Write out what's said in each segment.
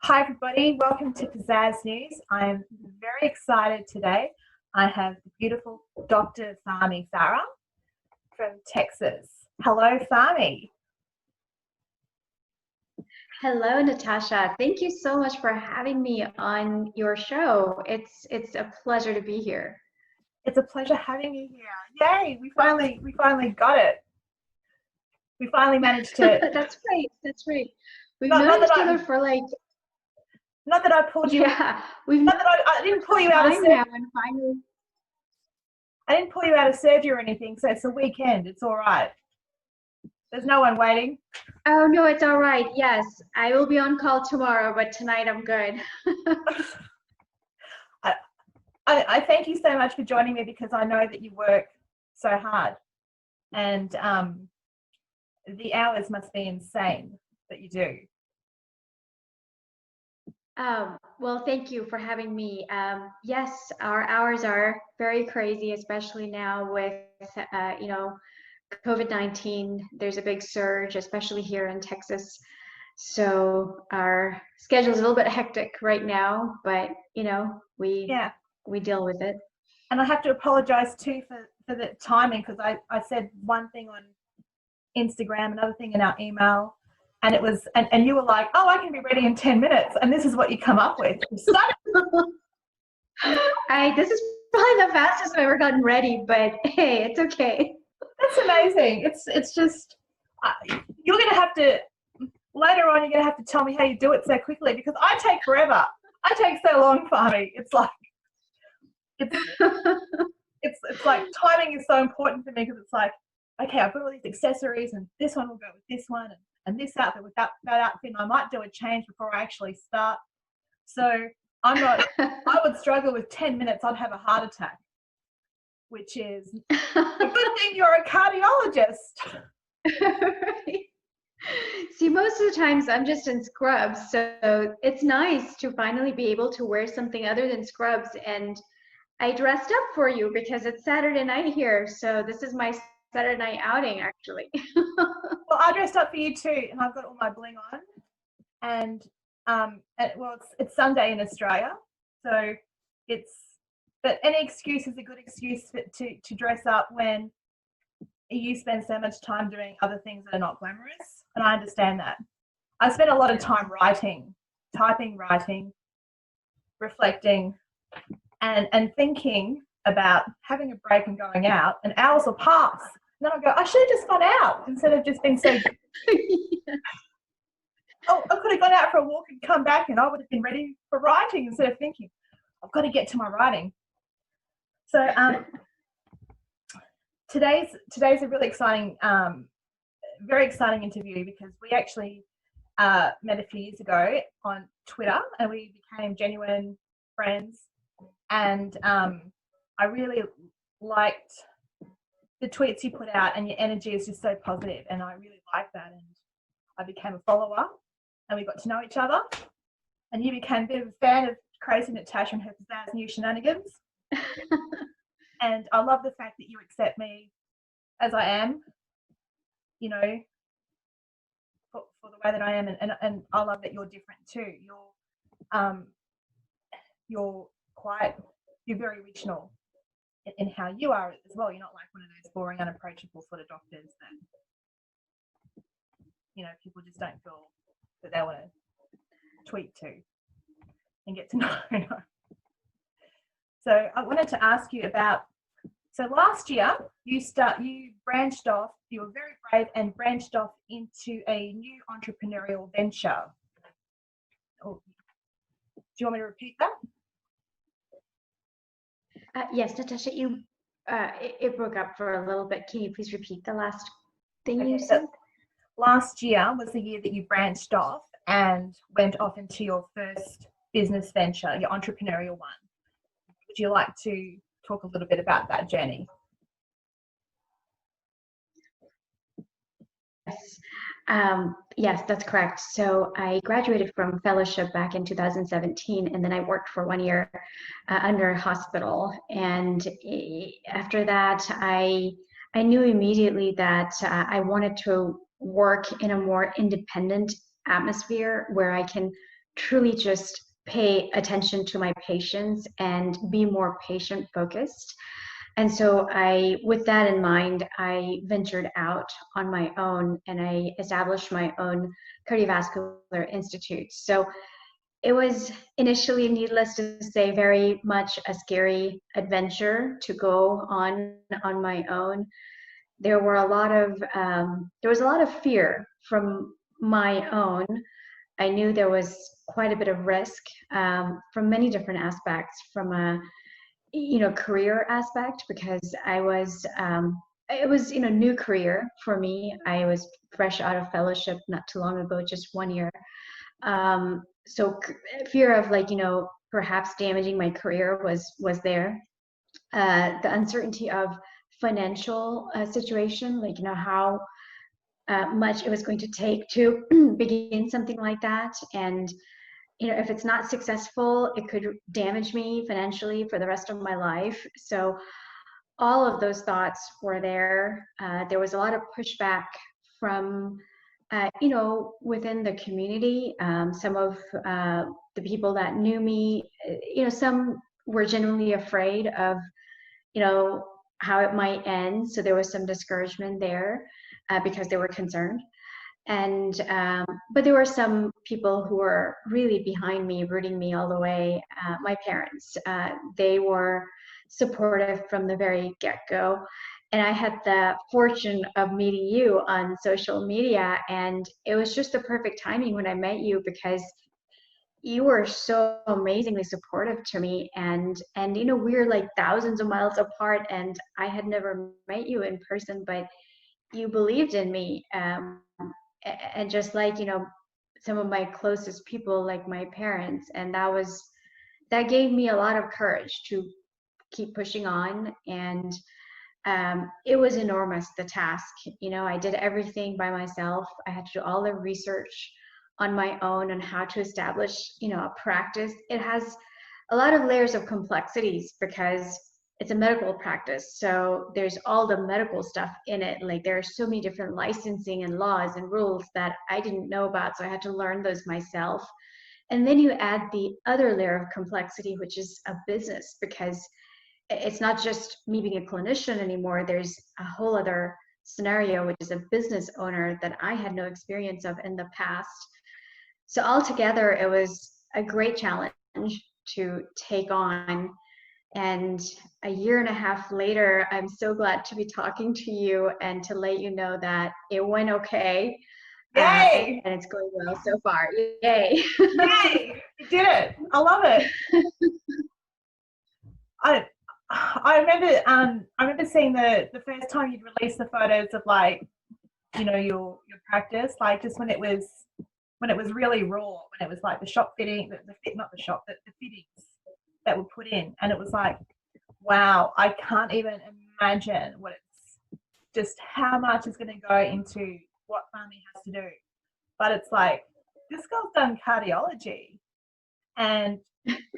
Hi everybody, welcome to Pizazz News. I'm very excited today. I have the beautiful Dr. Fahmi Farah from Texas. Hello Fahmi. Hello, Natasha. Thank you so much for having me on your show. It's a pleasure to be here. It's a pleasure having you here. Yay, we finally got it. We finally managed to. That's right. That's right. We've not known each that other for like. Not that I pulled you. Yeah, we've Not known that I didn't pull you out of surgery. now, and finally. I didn't pull you out of surgery or anything, so it's a weekend. It's all right. There's no one waiting. Oh no, it's all right. Yes, I will be on call tomorrow, but tonight I'm good. I thank you so much for joining me because I know that you work so hard, and the hours must be insane that you do. Well, thank you for having me. Yes, our hours are very crazy, especially now with COVID-19. There's a big surge, especially here in Texas. So our schedule is a little bit hectic right now, but we deal with it. And I have to apologize too for the timing, because I said one thing on Instagram, another thing in our email, and it was and you were like, oh, I can be ready in 10 minutes, and this is what you come up with. This is probably the fastest I've ever gotten ready, but hey, it's okay. That's amazing. It's just you're gonna have to later on. You're gonna have to tell me how you do it so quickly, because I take forever. I take so long, Fahmi. It's like it's like timing is so important for me, because it's like, okay, I've got all these accessories, and this one will go with this one, and this outfit with that outfit, and I might do a change before I actually start. So I'm not. I would struggle with 10 minutes. I'd have a heart attack, which is a good thing you're a cardiologist. Right. See, most of the times I'm just in scrubs, so it's nice to finally be able to wear something other than scrubs. And I dressed up for you because it's Saturday night here, so this is my Saturday night outing, actually. Well, I dressed up for you too, and I've got all my bling on. And well, it's Sunday in Australia, so but any excuse is a good excuse to dress up when you spend so much time doing other things that are not glamorous, and I understand that. I spent a lot of time writing, reflecting, and thinking about having a break and going out, and hours will pass. And then I'll go, I should have just gone out instead of just being so. Yeah. Oh, I could have gone out for a walk and come back, and I would have been ready for writing instead of thinking, I've got to get to my writing. So today's a really exciting, very exciting interview, because we actually met a few years ago on Twitter, and we became genuine friends. And I really liked the tweets you put out, and your energy is just so positive, and I really like that. And I became a follower, and we got to know each other, and you became a bit of a fan of crazy Natasha and her Pizazz new shenanigans. And I love the fact that you accept me as I am, for the way that I am, and I love that you're different too. You're very original in how you are as well. You're not like one of those boring, unapproachable sort of doctors that people just don't feel that they want to tweet to and get to know. So I wanted to ask you about, so last year you branched off, you were very brave and branched off into a new entrepreneurial venture. Do you want me to repeat that? Yes, Natasha, it broke up for a little bit. Can you please repeat the last thing you said? Last year was the year that you branched off and went off into your first business venture, your entrepreneurial one. Would you like to talk a little bit about that journey? Yes. Yes, that's correct. So I graduated from fellowship back in 2017, and then I worked for 1 year under a hospital. And after that, I knew immediately that I wanted to work in a more independent atmosphere where I can truly just pay attention to my patients and be more patient focused. And so with that in mind, I ventured out on my own and I established my own cardiovascular institute. So it was initially, needless to say, very much a scary adventure to go on my own. There was a lot of fear from my own. I knew there was quite a bit of risk from many different aspects, from a career aspect, because it was new career for me. I was fresh out of fellowship not too long ago, just 1 year. So fear of perhaps damaging my career was there. The uncertainty of financial situation, how much it was going to take to begin something like that. And if it's not successful, it could damage me financially for the rest of my life. So all of those thoughts were there. There was a lot of pushback from within the community. Some of the people that knew me, some were genuinely afraid of how it might end. So there was some discouragement there because they were concerned. And but there were some people who were really behind me, rooting me all the way. My parents, they were supportive from the very get-go. And I had the fortune of meeting you on social media, and it was just the perfect timing when I met you, because you were so amazingly supportive to me. And we were like thousands of miles apart, and I had never met you in person, but you believed in me. And just some of my closest people, like my parents, and that gave me a lot of courage to keep pushing on. And it was enormous, the task. I did everything by myself. I had to do all the research on my own on how to establish a practice. It has a lot of layers of complexities because it's a medical practice. So there's all the medical stuff in it. Like, there are so many different licensing and laws and rules that I didn't know about. So I had to learn those myself. And then you add the other layer of complexity, which is a business, because it's not just me being a clinician anymore. There's a whole other scenario, which is a business owner that I had no experience of in the past. So altogether, it was a great challenge to take on. And a year and a half later, I'm so glad to be talking to you and to let you know that it went okay. Yay! And it's going well so far. Yay! Yay! You did it. I love it. I remember seeing the first time you'd released the photos of your practice, just when it was really raw, when it was like the shop fitting, the fittings that were put in, and it was like, wow, I can't even imagine just how much is going to go into what Fahmi has to do. But it's like, this girl's done cardiology, and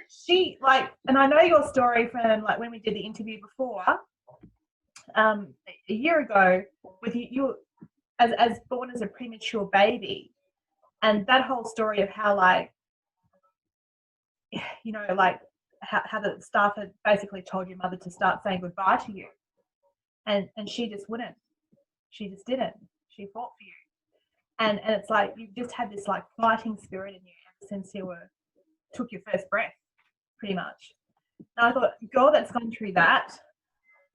she and I know your story from when we did the interview before, a year ago, with you as born as a premature baby, and that whole story of how how the staff had basically told your mother to start saying goodbye to you, and she just wouldn't. She just didn't. She fought for you, and it's like you've just had this fighting spirit in you ever since you took your first breath, pretty much. And I thought, girl that's gone through that,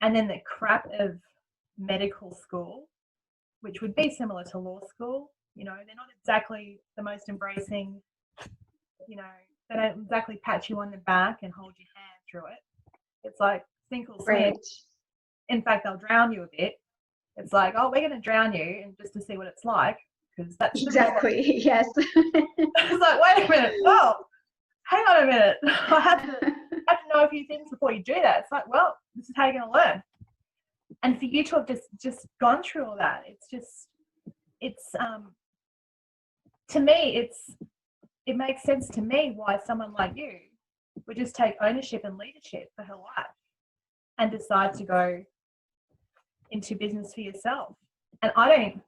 and then the crap of medical school, which would be similar to law school. They're not exactly the most embracing. They don't exactly pat you on the back and hold your hand through it. It's like sink or swim. Right. In fact, they'll drown you a bit. It's like, oh, we're going to drown you, and just to see what it's like, because that's exactly. Yes. It's like, wait a minute. Oh, hang on a minute. I have to know a few things before you do that. It's like, well, this is how you're going to learn. And for you to have just gone through all that, it's to me, it makes sense to me why someone like you would just take ownership and leadership for her life and decide to go into business for yourself. And I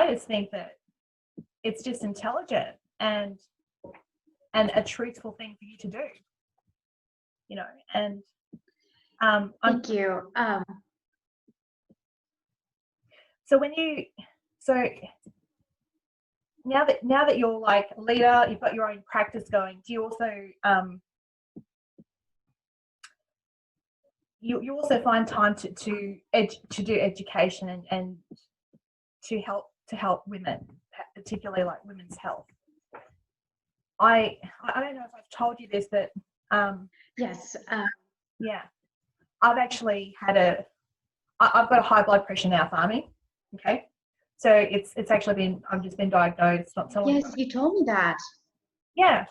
just think that it's just intelligent, and and a truthful thing for you to do, you know. And Thank you. So now that you're like a leader, you've got your own practice going, do you also you also find time to do education and to help women, particularly like women's health? I don't know if I've told you this, but Yes. yeah, I've actually I've got a high blood pressure now, Fahmi. Okay, so it's actually I've just been diagnosed not so long ago. Yes, you told me that. Yeah,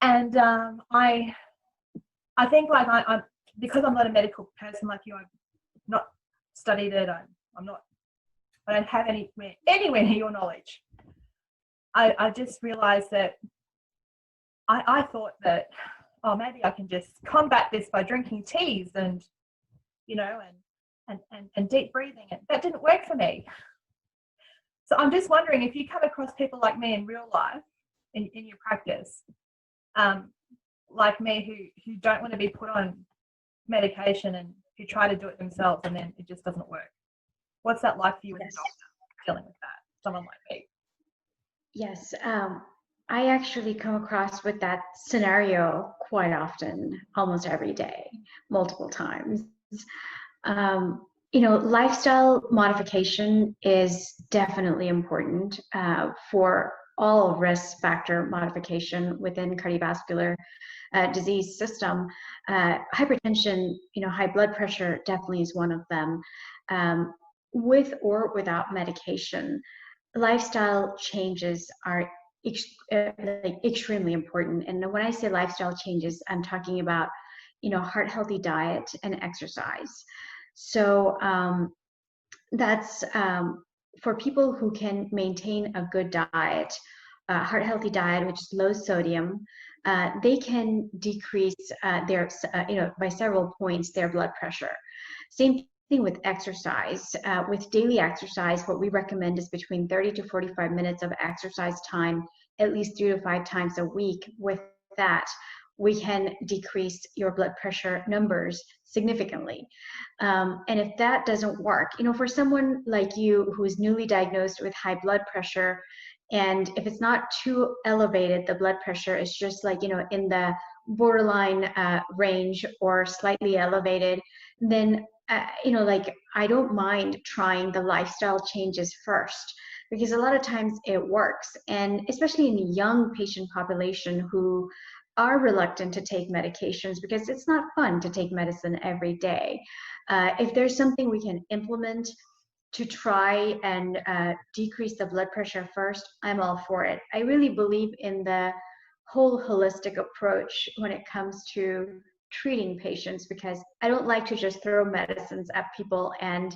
and I think like I'm because I'm not a medical person like you. I've not studied it. I'm not. I don't have anywhere near your knowledge. I just realised that I thought that, oh, maybe I can just combat this by drinking teas and, you know, and deep breathing. And that didn't work for me. So I'm just wondering if you come across people like me in real life, in your practice, like me who don't want to be put on medication and who try to do it themselves and then it just doesn't work. What's that like for you as a doctor, dealing with that, someone like me? Yes. I actually come across with that scenario quite often, almost every day, multiple times. Lifestyle modification is definitely important for all risk factor modification within cardiovascular disease system. Hypertension, high blood pressure definitely is one of them. With or without medication, lifestyle changes are extremely important. And when I say lifestyle changes, I'm talking about, heart healthy diet and exercise. So that's for people who can maintain a good diet, heart healthy diet, which is low sodium. They can decrease by several points their blood pressure. Same thing with exercise. With daily exercise, what we recommend is between 30 to 45 minutes of exercise time, at least 3 to 5 times a week. With that, we can decrease your blood pressure numbers significantly. And if that doesn't work, for someone like you who is newly diagnosed with high blood pressure, and if it's not too elevated, the blood pressure is just like, in the borderline range or slightly elevated, then, I don't mind trying the lifestyle changes first, because a lot of times it works. And especially in the young patient population who are reluctant to take medications because it's not fun to take medicine every day. If there's something we can implement to try and decrease the blood pressure first, I'm all for it. I really believe in the whole holistic approach when it comes to treating patients, because I don't like to just throw medicines at people and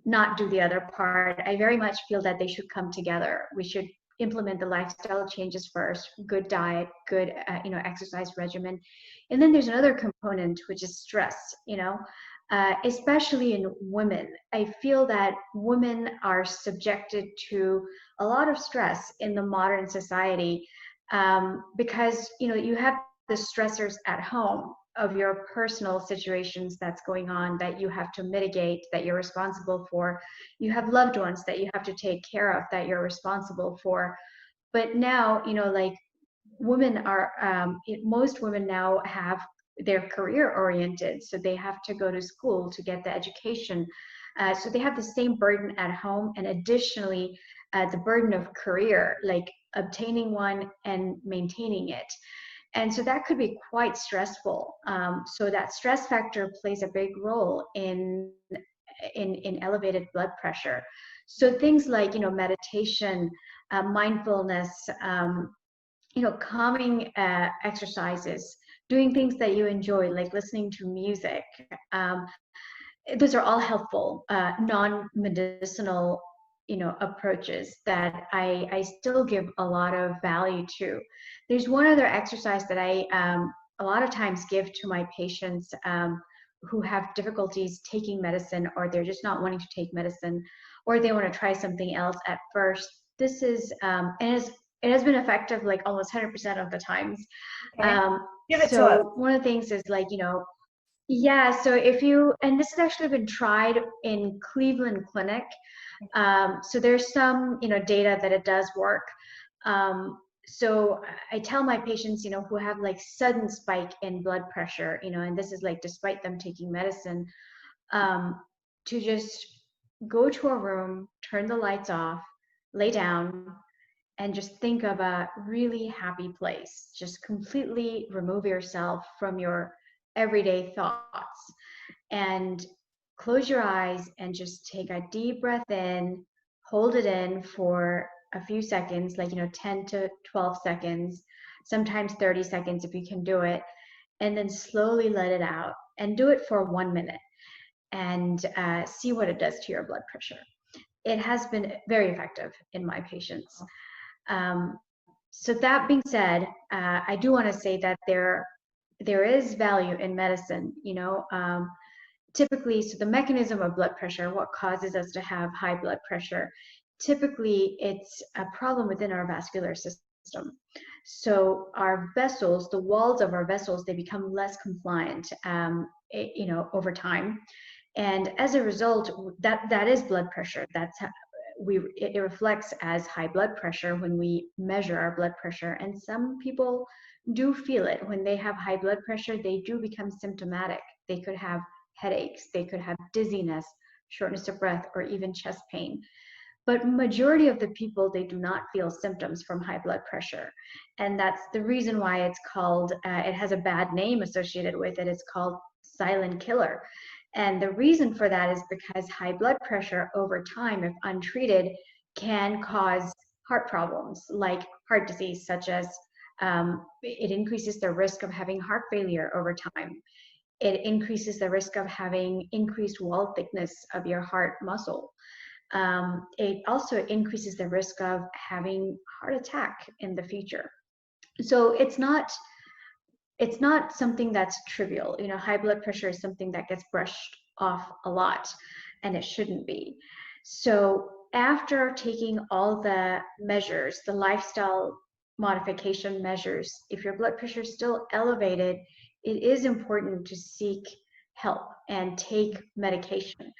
not do the other part. I very much feel that they should come together. We should implement the lifestyle changes first, good diet, good exercise regimen. And then there's another component, which is stress, especially in women. I feel that women are subjected to a lot of stress in the modern society because, you have the stressors at home of your personal situations that's going on that you have to mitigate, that you're responsible for. You have loved ones that you have to take care of that you're responsible for. But now, women are, most women now have their career oriented, so they have to go to school to get the education. So they have the same burden at home, and additionally, the burden of career, like obtaining one and maintaining it. And so that could be quite stressful. So that stress factor plays a big role in elevated blood pressure. So things like, meditation, mindfulness, calming exercises, doing things that you enjoy, like listening to music. Those are all helpful, non-medicinal, approaches that I still give a lot of value to. There's one other exercise that I a lot of times give to my patients who have difficulties taking medicine, or they're just not wanting to take medicine, or they want to try something else at first. This is, and it has been effective like almost 100% of the times. Okay. Give it to us. So one of the things is like, you know, yeah, so if you, and this has actually been tried in Cleveland Clinic. So there's some, you know, data that it does work. So I tell my patients, you know, who have like sudden spike in blood pressure, you know, and this is like despite them taking medicine, to just go to a room, turn the lights off, lay down, and just think of a really happy place. Just completely remove yourself from your everyday thoughts and close your eyes and just take a deep breath in, hold it in for a few seconds, like, you know, 10 to 12 seconds, sometimes 30 seconds if you can do it, and then slowly let it out and do it for 1 minute and see what it does to your blood pressure. It has been very effective in my patients. So that being said, I do want to say that there is value in medicine, you know. Typically, so the mechanism of blood pressure, what causes us to have high blood pressure, typically it's a problem within our vascular system. So our vessels, the walls of our vessels, they become less compliant, you know, over time. And as a result, that is blood pressure. That's how it reflects as high blood pressure when we measure our blood pressure. And some people do feel it when they have high blood pressure. They do become symptomatic. They could have headaches, they could have dizziness, shortness of breath, or even chest pain. But majority of the people, they do not feel symptoms from high blood pressure. And that's the reason why it's called, it has a bad name associated with it. It's called silent killer. And the reason for that is because high blood pressure over time, if untreated, can cause heart problems like heart disease, such as it increases the risk of having heart failure over time. It increases the risk of having increased wall thickness of your heart muscle. It also increases the risk of having heart attack in the future. So it's not something that's trivial. You know, high blood pressure is something that gets brushed off a lot, and it shouldn't be. So after taking all the measures, the lifestyle modification measures, if your blood pressure is still elevated, it is important to seek help and take medication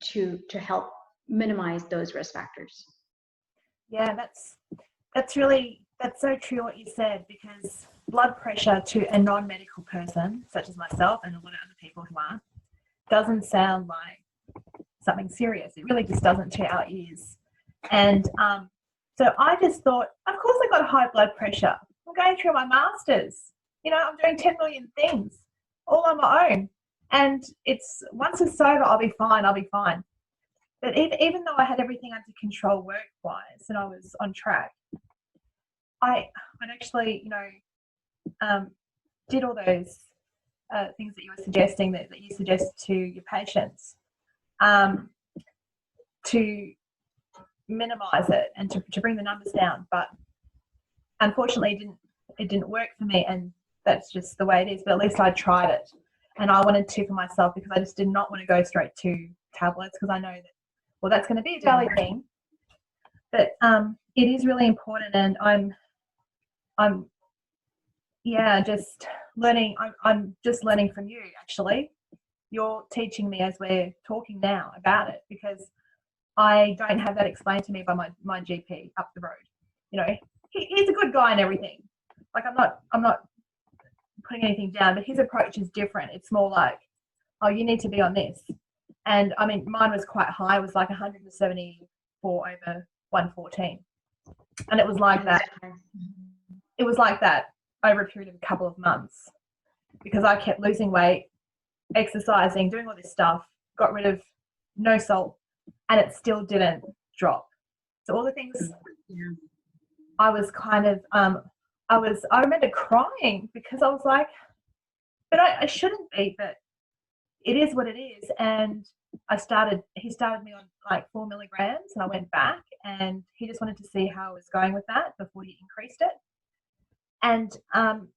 to help minimize those risk factors. Yeah, that's so true what you said, because blood pressure to a non-medical person such as myself and a lot of other people who aren't doesn't sound like something serious. It really just doesn't to our ears. And so I just thought, of course I got high blood pressure. I'm going through my master's. You know, I'm doing 10 million things all on my own. And it's, once it's sober, I'll be fine. But even though I had everything under control work-wise and I was on track, I'd actually, you know, did all those things that you were suggesting, that you suggest to your patients, to minimize it and to bring the numbers down. But unfortunately, it didn't work for me, and that's just the way it is. But at least I tried it, and I wanted to for myself, because I just did not want to go straight to tablets, because I know that, well, that's going to be a daily thing. But it is really important, and I'm just learning. I'm just learning from you, actually. You're teaching me as we're talking now about it, because I don't have that explained to me by my GP up the road. You know, he's a good guy and everything. Like, I'm not putting anything down, but his approach is different. It's more like, oh, you need to be on this. And I mean, mine was quite high. It was like 174 over 114. And it was like that. It was like that over a period of a couple of months, because I kept losing weight, exercising, doing all this stuff, got rid of no salt, and it still didn't drop. So all the things, I was kind of, I remember crying, because I was like, but I shouldn't be, but it is what it is. And he started me on like 4 milligrams, and I went back, and he just wanted to see how I was going with that before he increased it. And I'm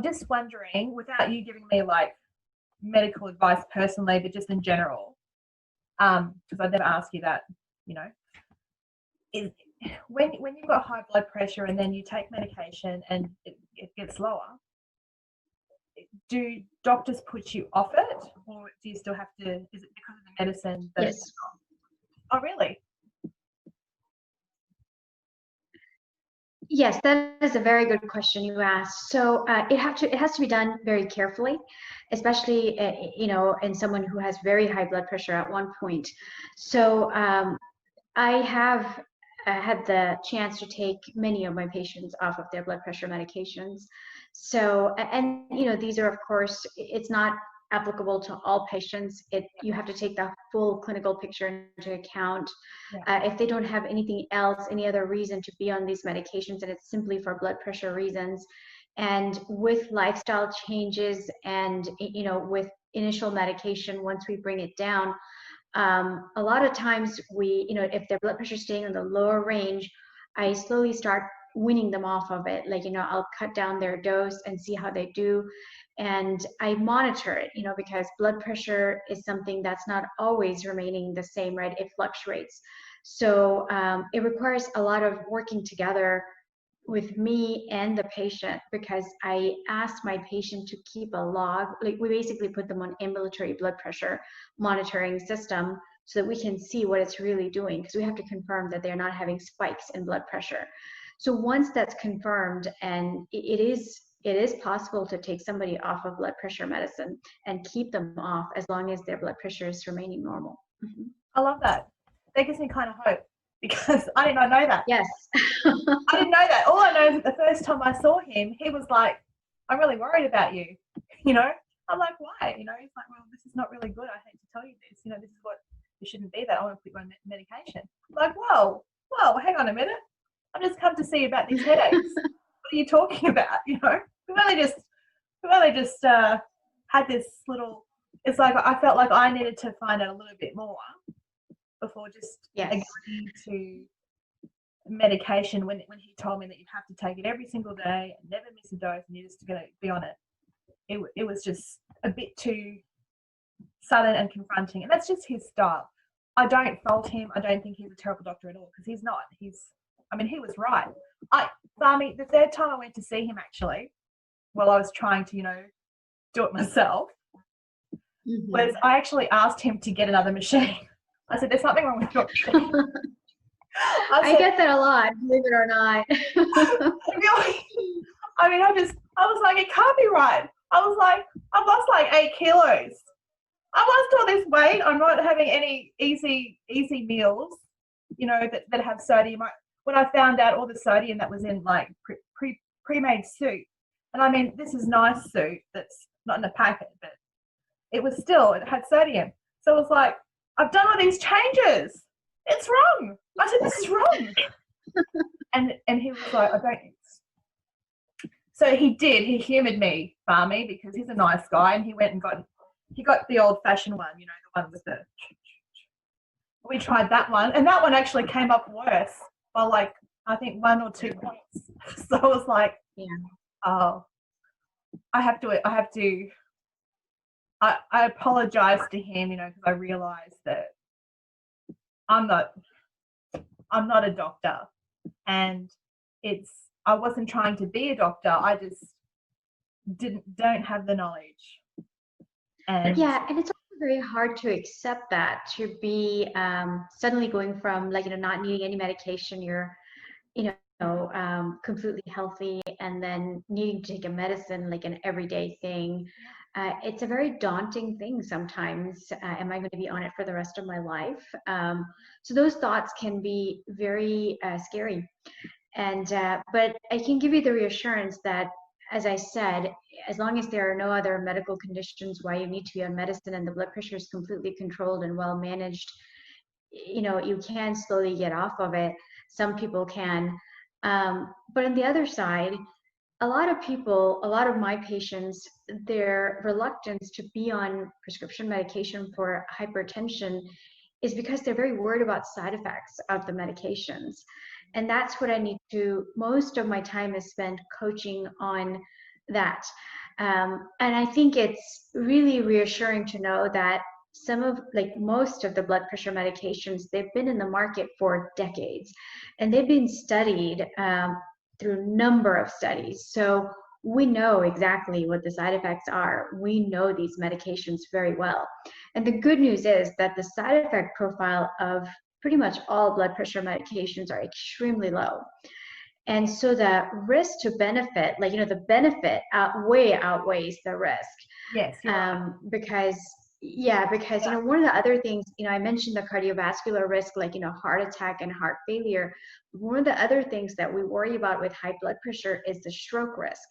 just wondering, without you giving me like medical advice personally, but just in general, because I'd never ask you that, you know, when you've got high blood pressure and then you take medication and it gets lower, do doctors put you off it, or do you still have to? Is it because of the medicine that? Yes. Oh, really? Yes, that is a very good question you asked. So it has to be done very carefully, especially in someone who has very high blood pressure at one point. So I have had the chance to take many of my patients off of their blood pressure medications. So and these are, of course, it's not applicable to all patients. You have to take the full clinical picture into account. Yeah. If they don't have anything else, any other reason to be on these medications, and it's simply for blood pressure reasons, and with lifestyle changes and with initial medication, once we bring it down, a lot of times if their blood pressure is staying in the lower range, I slowly start weaning them off of it. Like, I'll cut down their dose and see how they do. And I monitor it, because blood pressure is something that's not always remaining the same, right? It fluctuates. So it requires a lot of working together with me and the patient, because I asked my patient to keep a log. Like, we basically put them on ambulatory blood pressure monitoring system so that we can see what it's really doing, because we have to confirm that they're not having spikes in blood pressure. So once that's confirmed, and it is possible to take somebody off of blood pressure medicine and keep them off as long as their blood pressure is remaining normal. Mm-hmm. I love that. That gives me kind of hope, because I did not know that. Yes. I didn't know that. All I know is that the first time I saw him, he was like, "I'm really worried about you." I'm like, "Why?" He's like, "Well, this is not really good. I hate to tell you this. This is what, you shouldn't be that. I want to put you on medication." I'm like, whoa, hang on a minute. I've just come to see you about these headaches. What are you talking about? We've only just had this little. It's like I felt like I needed to find out a little bit more before just agreeing to medication. When he told me that you have to take it every single day and never miss a dose, and you're just going to be on it, it was just a bit too sudden and confronting. And that's just his style. I don't fault him. I don't think he's a terrible doctor at all, because he's not. He was right. Fahmi, the third time I went to see him, actually, while I was trying to, do it myself, was I actually asked him to get another machine. I said, "There's something wrong with your machine." I get that a lot, believe it or not. Really? I was like, it can't be right. I was like, I've lost like 8 kilos. I've lost all this weight. I'm not having any easy meals, that have sodium. When I found out all the sodium that was in like pre-made soup, and this is nice soup that's not in a packet, but it had sodium. So it was like, I've done all these changes. It's wrong. I said, this is wrong. and he was like, I don't. So he did. He humoured me, Fahmi, because he's a nice guy, and he went and got the old-fashioned one, the one with the. We tried that one, and that one actually came up worse by like, I think 1 or 2 points. So I was like, oh, I apologized to him, because I realized that I'm not a doctor, and I wasn't trying to be a doctor. I just don't have the knowledge. And and it's also very hard to accept that, to be suddenly going from not needing any medication, you're completely healthy, and then needing to take a medicine like an everyday thing. It's a very daunting thing sometimes. Am I going to be on it for the rest of my life? So those thoughts can be very scary. And but I can give you the reassurance that, as I said, as long as there are no other medical conditions why you need to be on medicine, and the blood pressure is completely controlled and well managed, you can slowly get off of it. Some people can. But on the other side, a lot of my patients, their reluctance to be on prescription medication for hypertension is because they're very worried about side effects of the medications. And that's what most of my time is spent coaching on that. And I think it's really reassuring to know that most of the blood pressure medications, they've been in the market for decades, and they've been studied through a number of studies. So we know exactly what the side effects are. We know these medications very well. And the good news is that the side effect profile of pretty much all blood pressure medications are extremely low. And so the risk to benefit, the benefit outweighs the risk. Yes, you're right. Because one of the other things, I mentioned the cardiovascular risk, heart attack and heart failure. One of the other things that we worry about with high blood pressure is the stroke risk.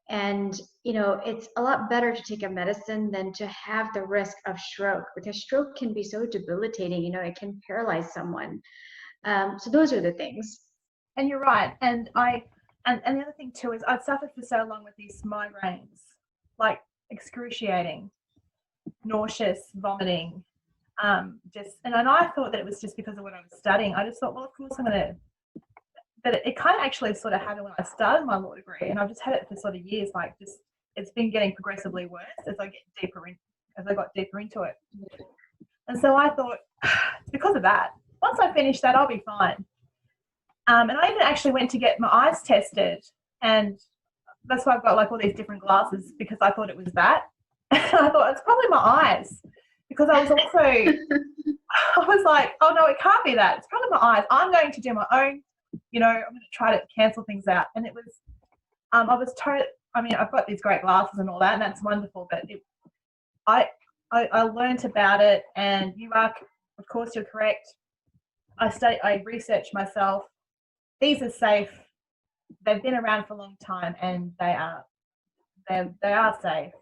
And, it's a lot better to take a medicine than to have the risk of stroke, because stroke can be so debilitating, it can paralyze someone. So those are the things. And you're right. And and the other thing too is I've suffered for so long with these migraines, like excruciating, nauseous, vomiting. And I thought that it was just because of what I was studying. I just thought, well, of course I'm gonna. But it kind of actually sort of happened when I started my law degree, and I've just had it for sort of years. It's been getting progressively worse as I got deeper into it. And so I thought, it's because of that. Once I finish that, I'll be fine. And I even actually went to get my eyes tested, and that's why I've got all these different glasses, because I thought it was that. And I thought it's probably my eyes, because I was like, oh no, it can't be that. It's probably my eyes. I'm going to do my own, I'm going to try to cancel things out. And it was, I was told, I've got these great glasses and all that, and that's wonderful, but I learned about it, and of course you're correct. I researched myself. These are safe. They've been around for a long time, and they are safe,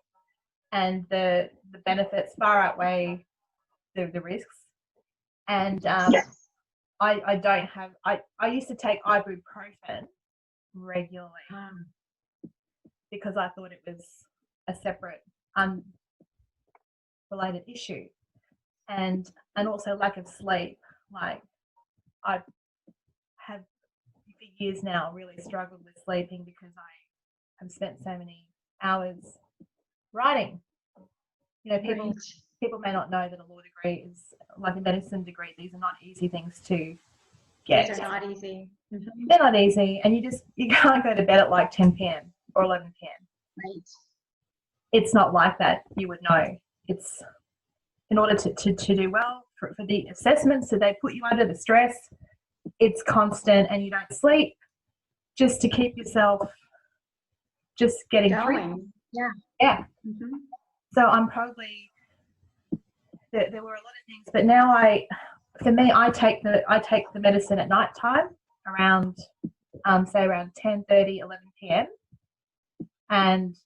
and the benefits far outweigh the risks. And I don't have. I used to take ibuprofen regularly because I thought it was a separate unrelated issue, and also lack of sleep. Like I have for years now really struggled with sleeping because I have spent so many hours writing. People may not know that a law degree is like a medicine degree. These are not easy things to get. These are not easy. Mm-hmm. They're not easy, and you can't go to bed at 10 p.m. or 11 p.m. Right. It's not like that. You would know. It's in order to do well for the assessments, so they put you under the stress. It's constant, and you don't sleep just to keep yourself just getting going. through. Yeah. Mm-hmm. So I'm probably there were a lot of things, but now I take the medicine at night time around say around 10:30, 11 p.m. and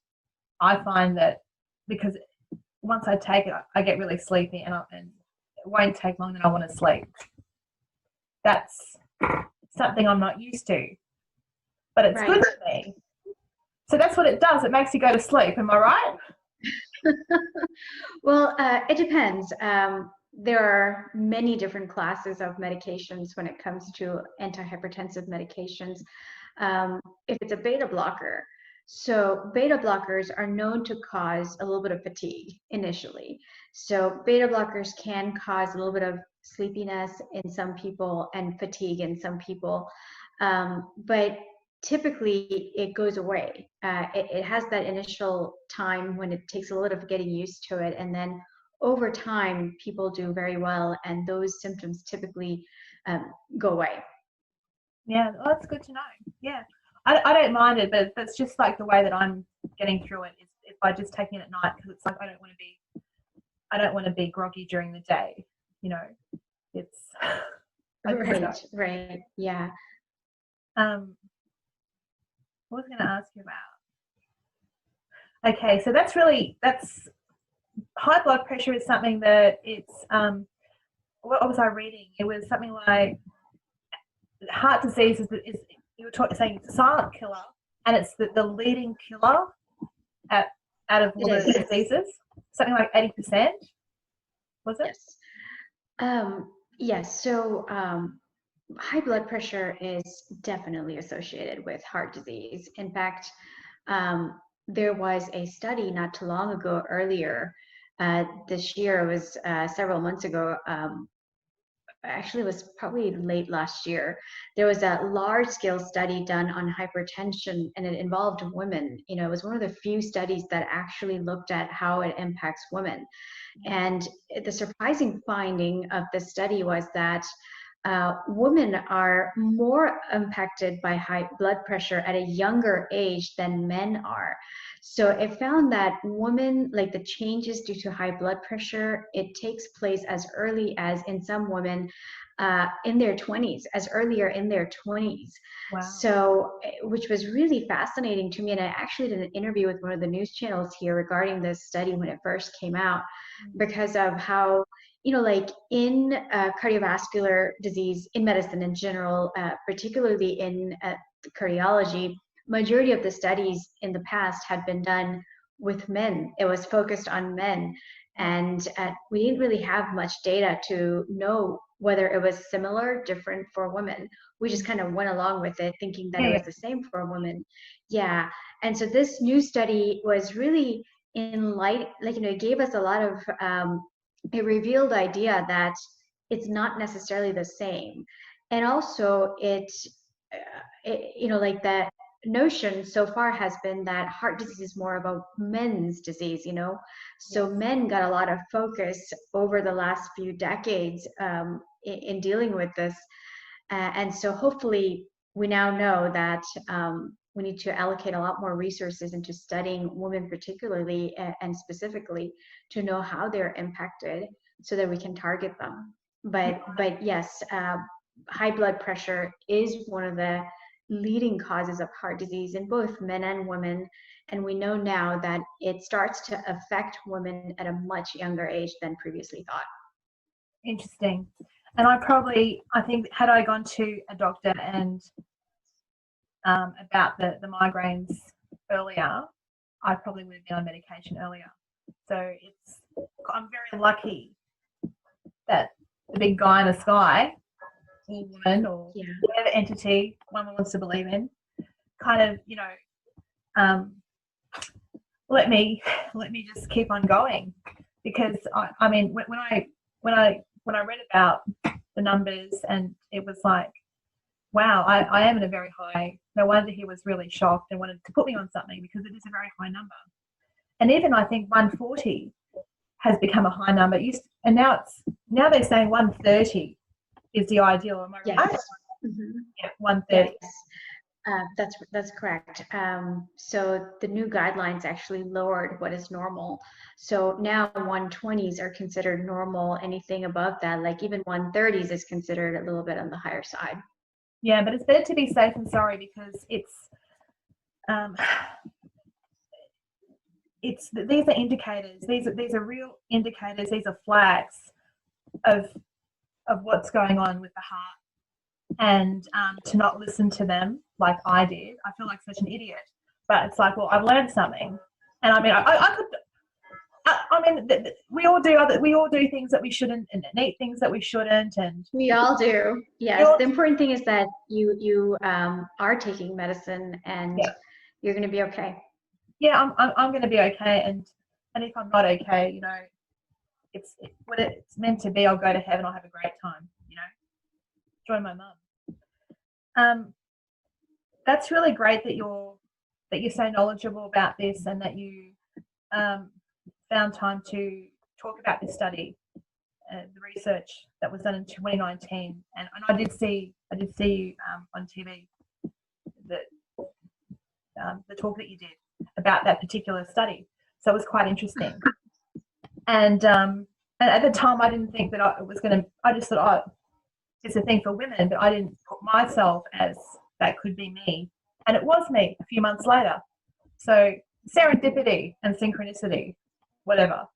I find that because once I take it, I get really sleepy, and it won't take long, and I want to sleep. That's something I'm not used to, but it's good for me. So that's what it does. It makes you go to sleep. Am I right? Well, it depends. There are many different classes of medications when it comes to antihypertensive medications. If it's a beta blocker, so beta blockers are known to cause a little bit of fatigue initially. So beta blockers can cause a little bit of sleepiness in some people and fatigue in some people, but typically it goes away. It has that initial time when it takes a little bit of getting used to it, and then over time people do very well, and those symptoms typically go away. Yeah, well, that's good to know. Yeah, I don't mind it, but it's just like the way that I'm getting through it is by just taking it at night, because it's like I don't want to be groggy during the day. It's right, yeah. What was I going to ask you about? Okay, so that's high blood pressure is something that it's what was I reading? It was something like heart disease is you were saying it's a silent killer, and it's the leading killer out of all the diseases. Something like 80%. Was it? Yes. Yes. So high blood pressure is definitely associated with heart disease. In fact, there was a study not too long ago earlier this year. It was several months ago. Actually, it was probably late last year. There was a large-scale study done on hypertension, and it involved women. You know, it was one of the few studies that actually looked at how it impacts women. And the surprising finding of the study was that women are more impacted by high blood pressure at a younger age than men are. So it found that women, like the changes due to high blood pressure, it takes place as early as in some women in their 20s, as earlier in their 20s. Wow. So, which was really fascinating to me. And I actually did an interview with one of the news channels here regarding this study when it first came out, because of how, you know, like in cardiovascular disease, in medicine in general, particularly in cardiology, majority of the studies in the past had been done with men. It was focused on men. And we didn't really have much data to know whether it was similar, different for women. We just kind of went along with it, thinking that it was the same for women. Yeah. And so this new study was really in light, like, you know, it gave us a lot of, it revealed the idea that it's not necessarily the same. And also it you know, like that notion so far has been that heart disease is more of a men's disease, you know. So men got a lot of focus over the last few decades in dealing with this. And so hopefully we now know that we need to allocate a lot more resources into studying women particularly and specifically to know how they're impacted so that we can target them. But yes, high blood pressure is one of the leading causes of heart disease in both men and women. And we know now that it starts to affect women at a much younger age than previously thought. Interesting. And I think had I gone to a doctor and about the migraines earlier, I probably would have been on medication earlier. So I'm very lucky that the big guy in the sky, or woman, or whatever entity one wants to believe in, kind of, you know, let me just keep on going, because I mean when I read about the numbers, and it was like, wow, I am in a very high. No wonder he was really shocked and wanted to put me on something, because it is a very high number. And even I think 140 has become a high number. And now they're saying 130 is the ideal. Am I right? Mm-hmm. Yeah, 130. Yes. That's correct. So the new guidelines actually lowered what is normal. So now 120s are considered normal. Anything above that, like even 130s, is considered a little bit on the higher side. Yeah, but it's better to be safe than sorry, because these are indicators. These are real indicators. These are flags of what's going on with the heart. And to not listen to them like I did, I feel like such an idiot. But it's like, well, I've learned something, and I mean, we all do things that we shouldn't, and eat things that we shouldn't, and we all do. Yes, the important thing is that you are taking medicine, and you're going to be okay. Yeah, I'm going to be okay, and if I'm not okay, you know, it's what it's meant to be. I'll go to heaven. I'll have a great time. You know, join my mum. That's really great that you're so knowledgeable about this, and that you found time to talk about this study, the research that was done in 2019. And I did see you on TV, the talk that you did about that particular study. So it was quite interesting. And at the time, I didn't think that I just thought, oh, it's a thing for women, but I didn't put myself as that could be me. And it was me a few months later. So serendipity and synchronicity, whatever.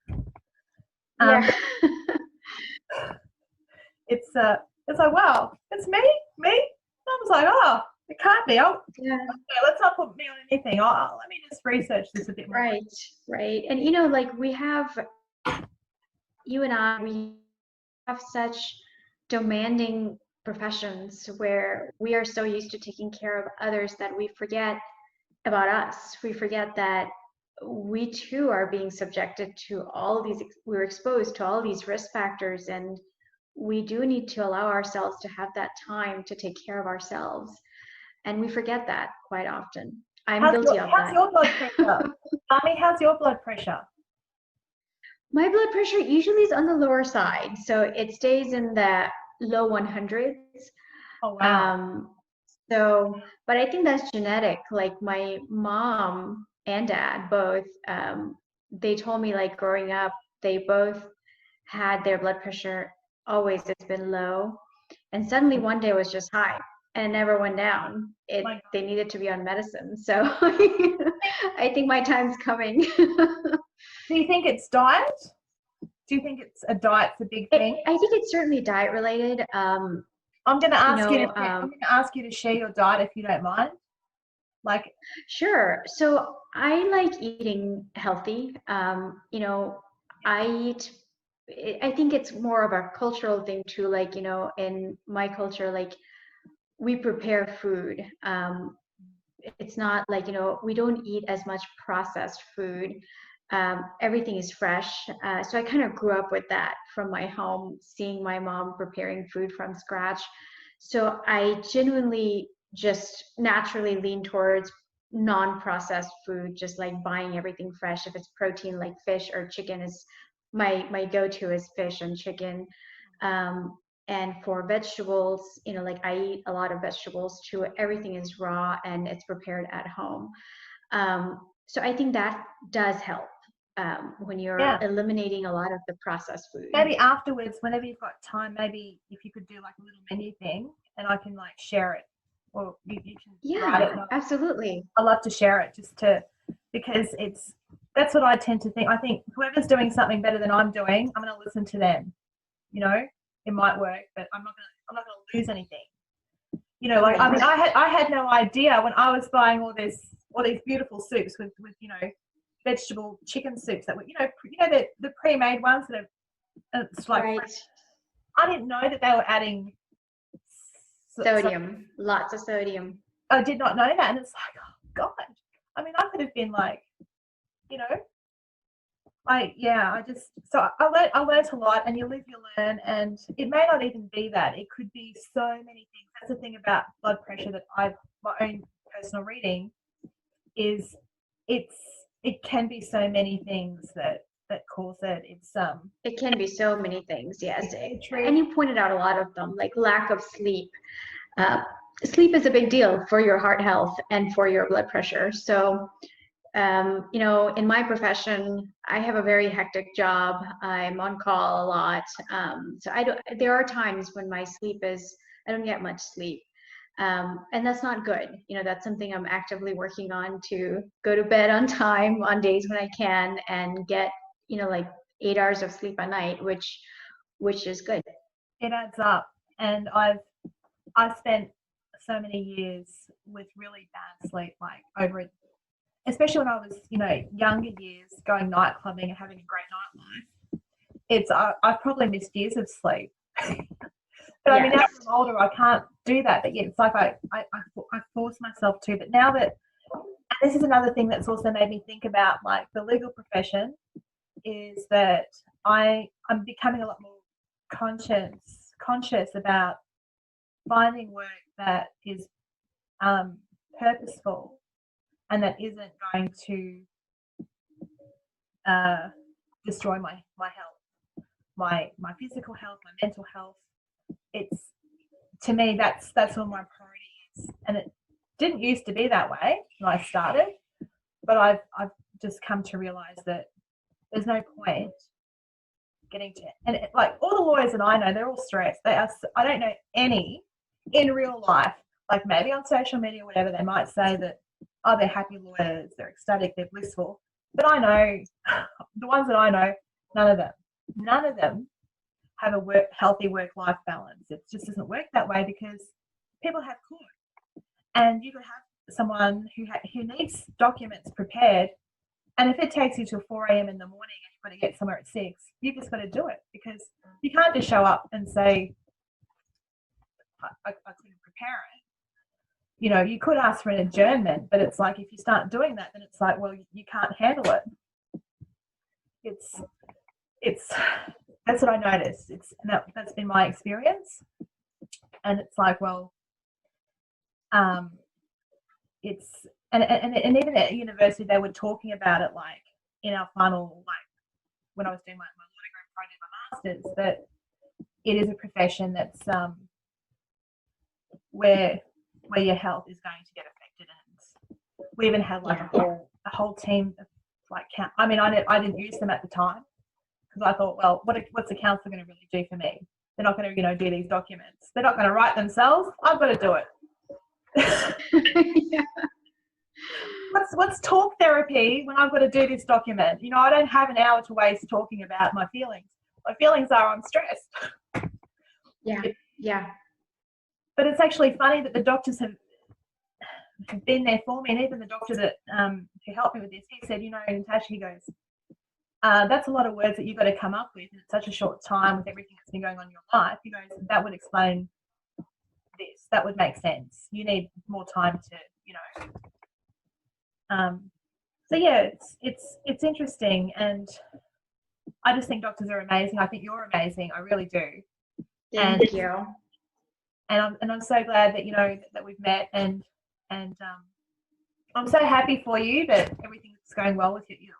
It's like, wow, it's me. I was like, oh, it can't be. Okay, let's not put me on anything. Let me just research this a bit more. Right. And you know, like you and I, we have such demanding professions where we are so used to taking care of others that we forget about us. We forget that we too are being subjected to all these, we're exposed to all these risk factors, and we do need to allow ourselves to have that time to take care of ourselves. And we forget that quite often. I'm guilty of that. How's your blood pressure? Fahmi, how's your blood pressure? My blood pressure usually is on the lower side, so it stays in the low 100s. Oh, wow. But I think that's genetic. Like my mom and dad both, they told me like growing up, they both had their blood pressure always has been low, and suddenly one day it was just high and it never went down. They needed to be on medicine. So I think my time's coming. Do you think it's diet? Do you think it's a diet's a big thing? I think it's certainly diet related. I'm going to ask I'm going to ask you to share your diet if you don't mind. Like, sure. So I like eating healthy. I think it's more of a cultural thing too. Like, in my culture, like we prepare food. It's not like, we don't eat as much processed food. Everything is fresh. So I kind of grew up with that from my home, seeing my mom preparing food from scratch. So I genuinely just naturally lean towards non-processed food, just like buying everything fresh. If it's protein like fish or chicken, is my go-to is fish and chicken. And for vegetables, like I eat a lot of vegetables too. Everything is raw and it's prepared at home. So I think that does help when you're eliminating a lot of the processed food. Maybe afterwards, whenever you've got time, maybe if you could do like a little menu thing and I can like share it, or you can write it. Absolutely. I love to share it because that's what I tend to think. I think whoever's doing something better than I'm doing, I'm going to listen to them. It might work, but I'm not going to lose anything. I had no idea when I was buying all these beautiful soups with vegetable chicken soups that were the pre-made ones that are it's like right. I didn't know that they were adding sodium, lots of sodium. I did not know that, and it's like, oh God. I mean, I could have been like, I learned a lot, and you live, you learn, and it may not even be that. It could be so many things. That's the thing about blood pressure that my own personal reading is it can be so many things that cause it. It can be so many things, yes. And you pointed out a lot of them, like lack of sleep. Sleep is a big deal for your heart health and for your blood pressure. So, in my profession, I have a very hectic job. I'm on call a lot. There are times when I don't get much sleep. And that's not good. That's something I'm actively working on, to go to bed on time on days when I can and get, like 8 hours of sleep a night, which is good. It adds up. And I've spent so many years with really bad sleep, like over it, especially when I was, younger years, going night clubbing and having a great nightlife. I've probably missed years of sleep. But I mean, now I'm older, I can't do that. But it's like I force myself to. But now that, and this is another thing that's also made me think about like the legal profession, is that I'm becoming a lot more conscious about finding work that is purposeful and that isn't going to destroy my health, my physical health, my mental health. It's, to me, that's all my priority is, and it didn't used to be that way when I started, but I've just come to realize that there's no point getting to, and like all the lawyers that I know, they're all stressed. I don't know any in real life, like maybe on social media or whatever, they might say that, oh, they're happy lawyers, they're ecstatic, they're blissful, but I know the ones that I know, none of them have a healthy work-life balance. It just doesn't work that way because people have court, and you could have someone who needs documents prepared, and if it takes you till 4 a.m. in the morning and you've got to get somewhere at 6, you've just got to do it, because you can't just show up and say, I couldn't prepare it. you know, you could ask for an adjournment, but it's like if you start doing that, then it's like, well, you can't handle it. It's that's what I noticed. That's been my experience, and it's like, well, it's and even at university they were talking about it, like in our final, like when I was doing my law degree before I did my master's, that it is a profession that's where your health is going to get affected, and we even had like a whole team of like I mean, I didn't use them at the time because I thought, well, what's a counsellor going to really do for me? They're not going to, you know, do these documents. They're not going to write themselves. I've got to do it. Yeah. What's talk therapy when I've got to do this document? You know, I don't have an hour to waste talking about my feelings. My feelings are I'm stressed. Yeah. But it's actually funny that the doctors have been there for me, and even the doctor that who helped me with this, he said, you know, Natasha, he goes, that's a lot of words that you've got to come up with in such a short time with everything that's been going on in your life. He goes, that would explain this. That would make sense. You need more time to, you know. So yeah, it's interesting, and I just think doctors are amazing. I think you're amazing. I really do. Thank you. And I'm so glad that, you know, that we've met, and I'm so happy for you that everything's going well with your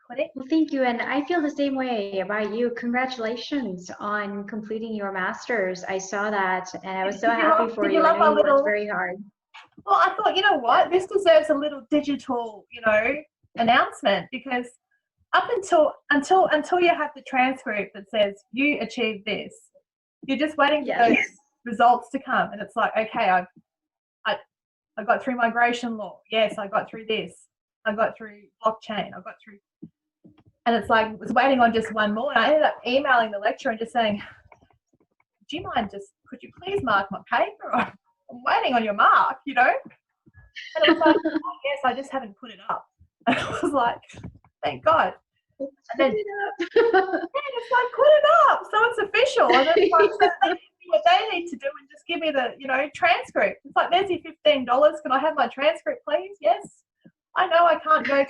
clinic. Well, thank you, and I feel the same way about you. Congratulations on completing your master's. I saw that, and I was so happy for you. I know you worked very hard. Well, I thought, you know what, this deserves a little digital, you know, announcement, because up until you have the transcript that says you achieved this, you're just waiting for those results to come, and it's like, okay, I got through migration law. Yes, I got through this. I got through blockchain. I got through, and it's like I was waiting on just one more. And I ended up emailing the lecturer and just saying, "Do you mind? Could you please mark my paper? I'm waiting on your mark, you know." And it was like, oh, yes, I just haven't put it up. And I was like, thank God. And then it's like, put it up, so it's official. And then it's like, so they do what they need to do and just give me the, you know, transcript. It's like, there's your $15. Can I have my transcript, please? Yes. I know I can't go to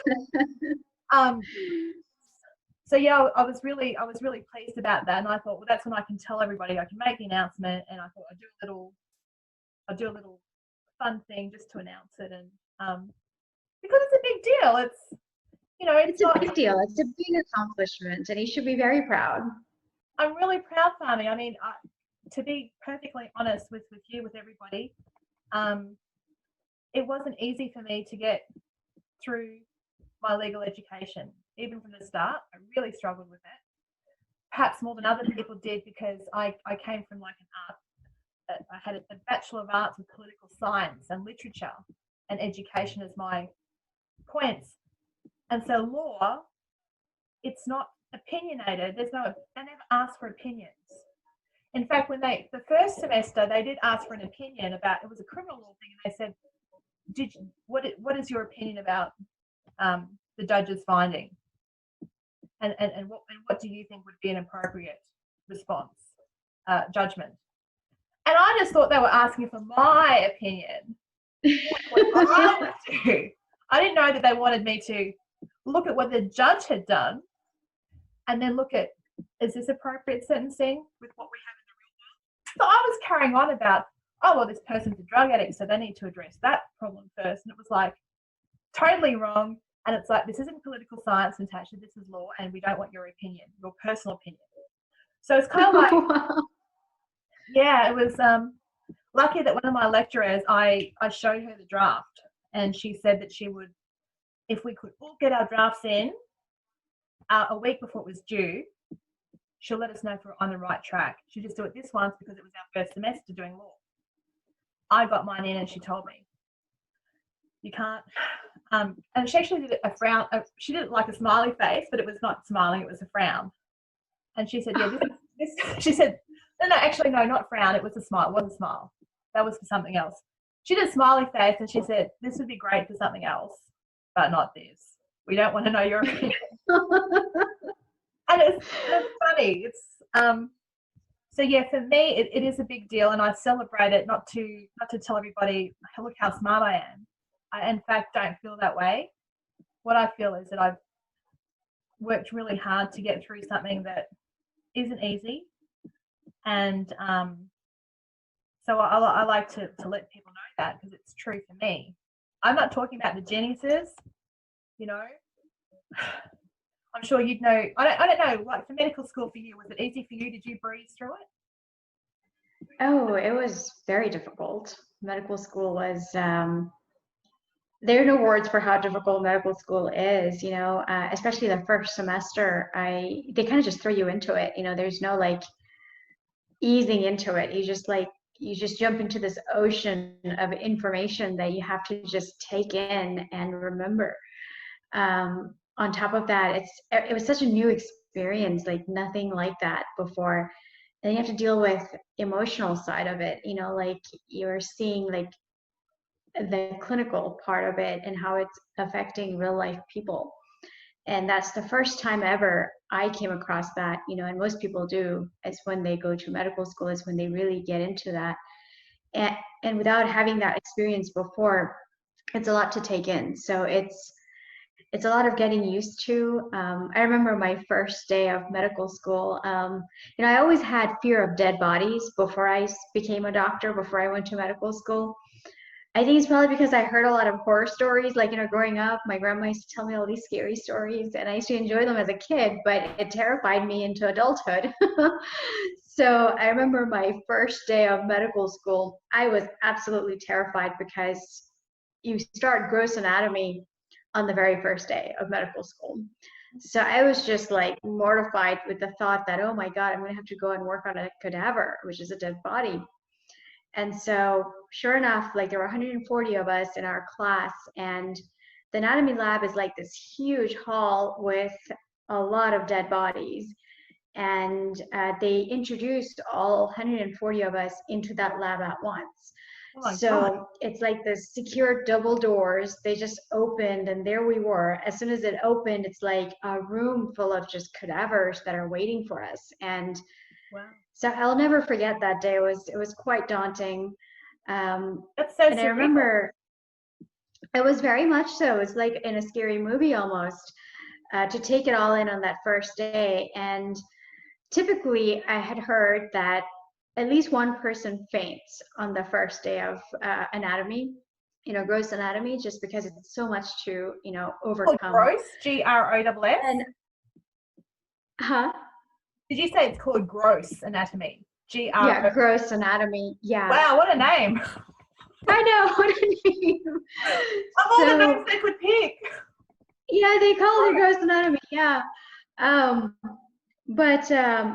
so yeah, I was really pleased about that, and I thought, well, that's when I can tell everybody, I can make the announcement, and I thought I'd do a little fun thing just to announce it, and because it's a big deal. It's, you know, it's a big deal. It's a big accomplishment, and you should be very proud. I'm really proud, Fahmi. I mean, to be perfectly honest with you, with everybody, it wasn't easy for me to get through my legal education. Even from the start, I really struggled with it. Perhaps more than other people did, because I came from like an art. I had a Bachelor of Arts with political science and literature and education as my points. And so law, it's not opinionated. They never ask for opinions. In fact, when the first semester, they did ask for an opinion about, it was a criminal law thing, and they said, what is your opinion about the judge's finding? And what do you think would be an appropriate response, judgment? And I just thought they were asking for my opinion. What I would do. I didn't know that they wanted me to look at what the judge had done and then look at, is this appropriate sentencing with what we have in the real world? So I was carrying on about, oh, well, this person's a drug addict, so they need to address that problem first. And it was like totally wrong. And it's like, this isn't political science, Natasha, this is law, and we don't want your opinion, your personal opinion. So it's kind of like, yeah, it was lucky that one of my lecturers, I showed her the draft, and she said that she would, if we could all get our drafts in a week before it was due, she'll let us know if we're on the right track. She'll just do it this once because it was our first semester doing law. I got mine in and she told me, you can't, and she actually did a frown. She did it like a smiley face, but it was not smiling, it was a frown. And she said, yeah, this she said, no, actually, no, not frown. It was a smile. It wasn't a smile. That was for something else. She did a smiley face and she said, this would be great for something else, but not this. We don't want to know your opinion. And it's funny. It's So yeah, for me, it is a big deal, and I celebrate it. Not to tell everybody, look how smart I am. I, in fact, don't feel that way. What I feel is that I've worked really hard to get through something that isn't easy, and so I like to let people know that, because it's true for me. I'm not talking about the geniuses, you know. I'm sure you'd know. I don't know. Like for medical school for you, was it easy for you? Did you breeze through it? Oh, it was very difficult. Medical school was, there are no words for how difficult medical school is, you know, especially the first semester. They kind of just throw you into it. You know, there's no like easing into it. You just jump into this ocean of information that you have to just take in and remember. On top of that, it was such a new experience, like nothing like that before. And you have to deal with emotional side of it, you know, like you're seeing like the clinical part of it and how it's affecting real life people. And that's the first time ever I came across that, you know, and most people do, is when they go to medical school, is when they really get into that. And without having that experience before, it's a lot to take in. So it's a lot of getting used to. I remember my first day of medical school. You know, I always had fear of dead bodies before I became a doctor, before I went to medical school. I think it's probably because I heard a lot of horror stories. Like, you know, growing up, my grandma used to tell me all these scary stories, and I used to enjoy them as a kid, but it terrified me into adulthood. So I remember my first day of medical school, I was absolutely terrified because you start gross anatomy on the very first day of medical school. So I was just like mortified with the thought that, oh my God, I'm going to have to go and work on a cadaver, which is a dead body. And so sure enough, like there were 140 of us in our class, and the anatomy lab is like this huge hall with a lot of dead bodies. And they introduced all 140 of us into that lab at once. Oh my So God. it's like the secure double doors, they just opened and there we were. As soon as it opened, it's like a room full of just cadavers that are waiting for us. And Wow. so I'll never forget that day. It was quite daunting. That's so And I surreal. remember it was very much so. It's like in a scary movie almost, to take it all in on that first day. And typically I had heard that at least one person faints on the first day of anatomy, you know, gross anatomy, just because it's so much to, you know, Oh, overcome. gross, GROSS. And, huh? Did you say it's called gross anatomy? Yeah, gross anatomy. Yeah. Wow, what a name. I know, what a name. Of all the names they could pick. Yeah, they call it gross anatomy. Yeah.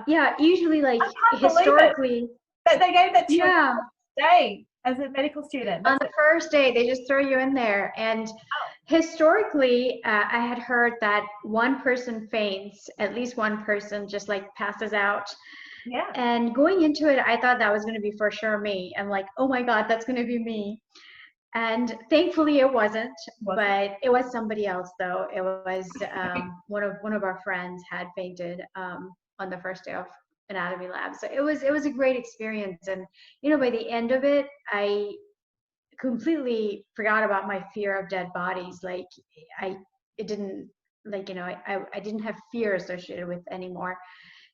Yeah, usually like historically. That they gave that to you on Yeah. the first day as a medical student. On the first day, they just throw you in there. And historically, I had heard that one person faints, at least one person just like passes out. Yeah. And going into it, I thought that was going to be for sure me. I'm like, oh my God, that's going to be me. And thankfully it wasn't, but it was somebody else though. It was one of our friends had fainted on the first day of anatomy lab. So it was a great experience. And you know, by the end of it, I completely forgot about my fear of dead bodies. Like it didn't, like, you know, I didn't have fear associated with anymore.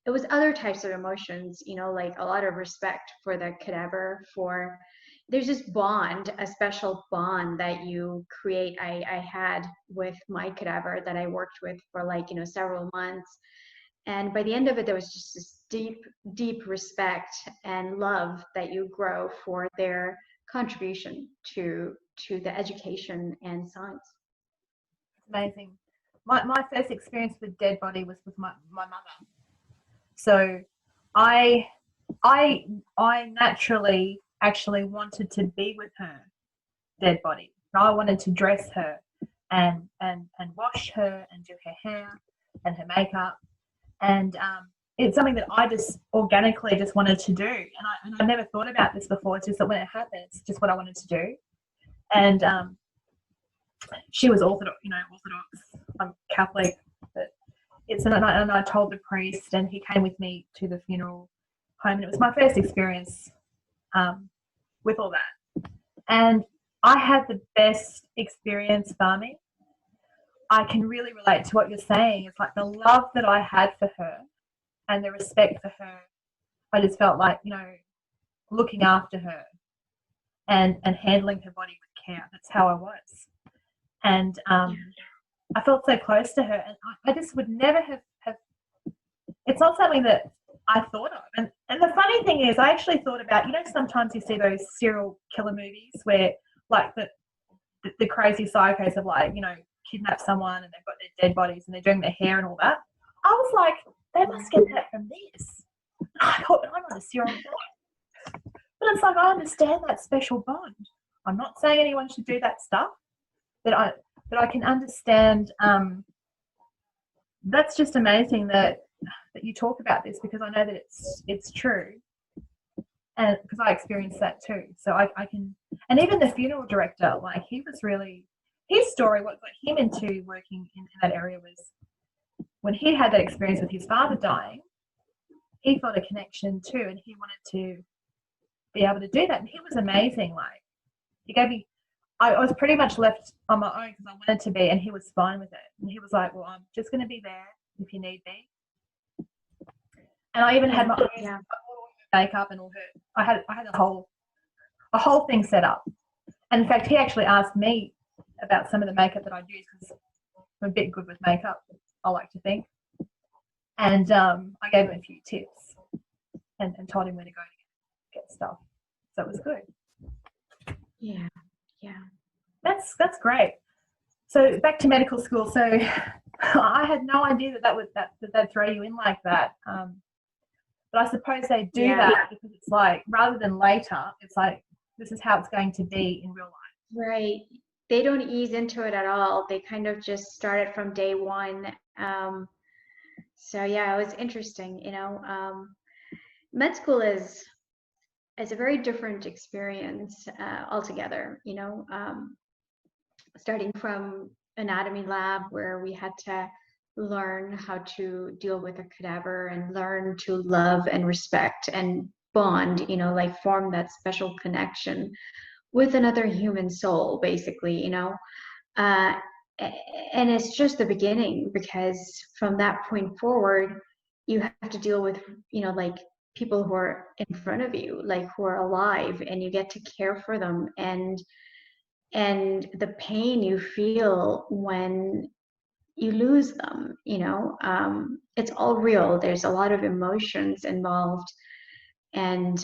It was other types of emotions, you know, like a lot of respect for the cadaver, for there's this bond, a special bond that you create. I had with my cadaver that I worked with for like, you know, several months. And by the end of it, there was just this deep respect and love that you grow for their contribution to the education and science. Amazing. My first experience with dead body was with my mother. So I naturally actually wanted to be with her dead body. I wanted to dress her and wash her and do her hair and her makeup. And it's something that I just organically just wanted to do. And I never thought about this before. It's just that when it happened, it's just what I wanted to do. And she was Orthodox, you know, Orthodox. I'm Catholic. But and I told the priest, and he came with me to the funeral home, and it was my first experience with all that. And I had the best experience, Fahmi. I can really relate to what you're saying. It's like the love that I had for her and the respect for her. I just felt like, looking after her and handling her body with care. That's how I was. And I felt so close to her. And I just would never have it's not something that I thought of. And the funny thing is, I actually thought about, sometimes you see those serial killer movies where, like, the crazy psychos have, like, kidnapped someone and they've got their dead bodies and they're doing their hair and all that. I was like, they must get that from this. I thought, I'm not a serial killer. But it's like, I understand that special bond. I'm not saying anyone should do that stuff, but I can understand. That's just amazing that you talk about this, because I know that it's true, and because I experienced that too. So I can, and even the funeral director, like, he was really, his story, what got him into working in that area was when he had that experience with his father dying, he felt a connection too, and he wanted to be able to do that. And he was amazing. Like, he gave me, I was pretty much left on my own because I wanted to be, and he was fine with it. And he was like, well, I'm just going to be there if you need me. And I even had my own makeup and all her. I had a whole thing set up. And in fact, he actually asked me about some of the makeup that I use, because I'm a bit good with makeup, I like to think. And I gave him a few tips and told him where to go to get stuff. So it was good. Yeah. That's great. So back to medical school. So I had no idea that they'd throw you in like that. But I suppose they do that because it's like, rather than later, it's like, this is how it's going to be in real life. Right. They don't ease into it at all. They kind of just start it from day one. So yeah, it was interesting. Med school is a very different experience altogether. Starting from anatomy lab, where we had to learn how to deal with a cadaver and learn to love and respect and bond, like form that special connection with another human soul, basically, and it's just the beginning, because from that point forward, you have to deal with, like, people who are in front of you, like, who are alive, and you get to care for them, and the pain you feel when you lose them, it's all real. There's a lot of emotions involved, and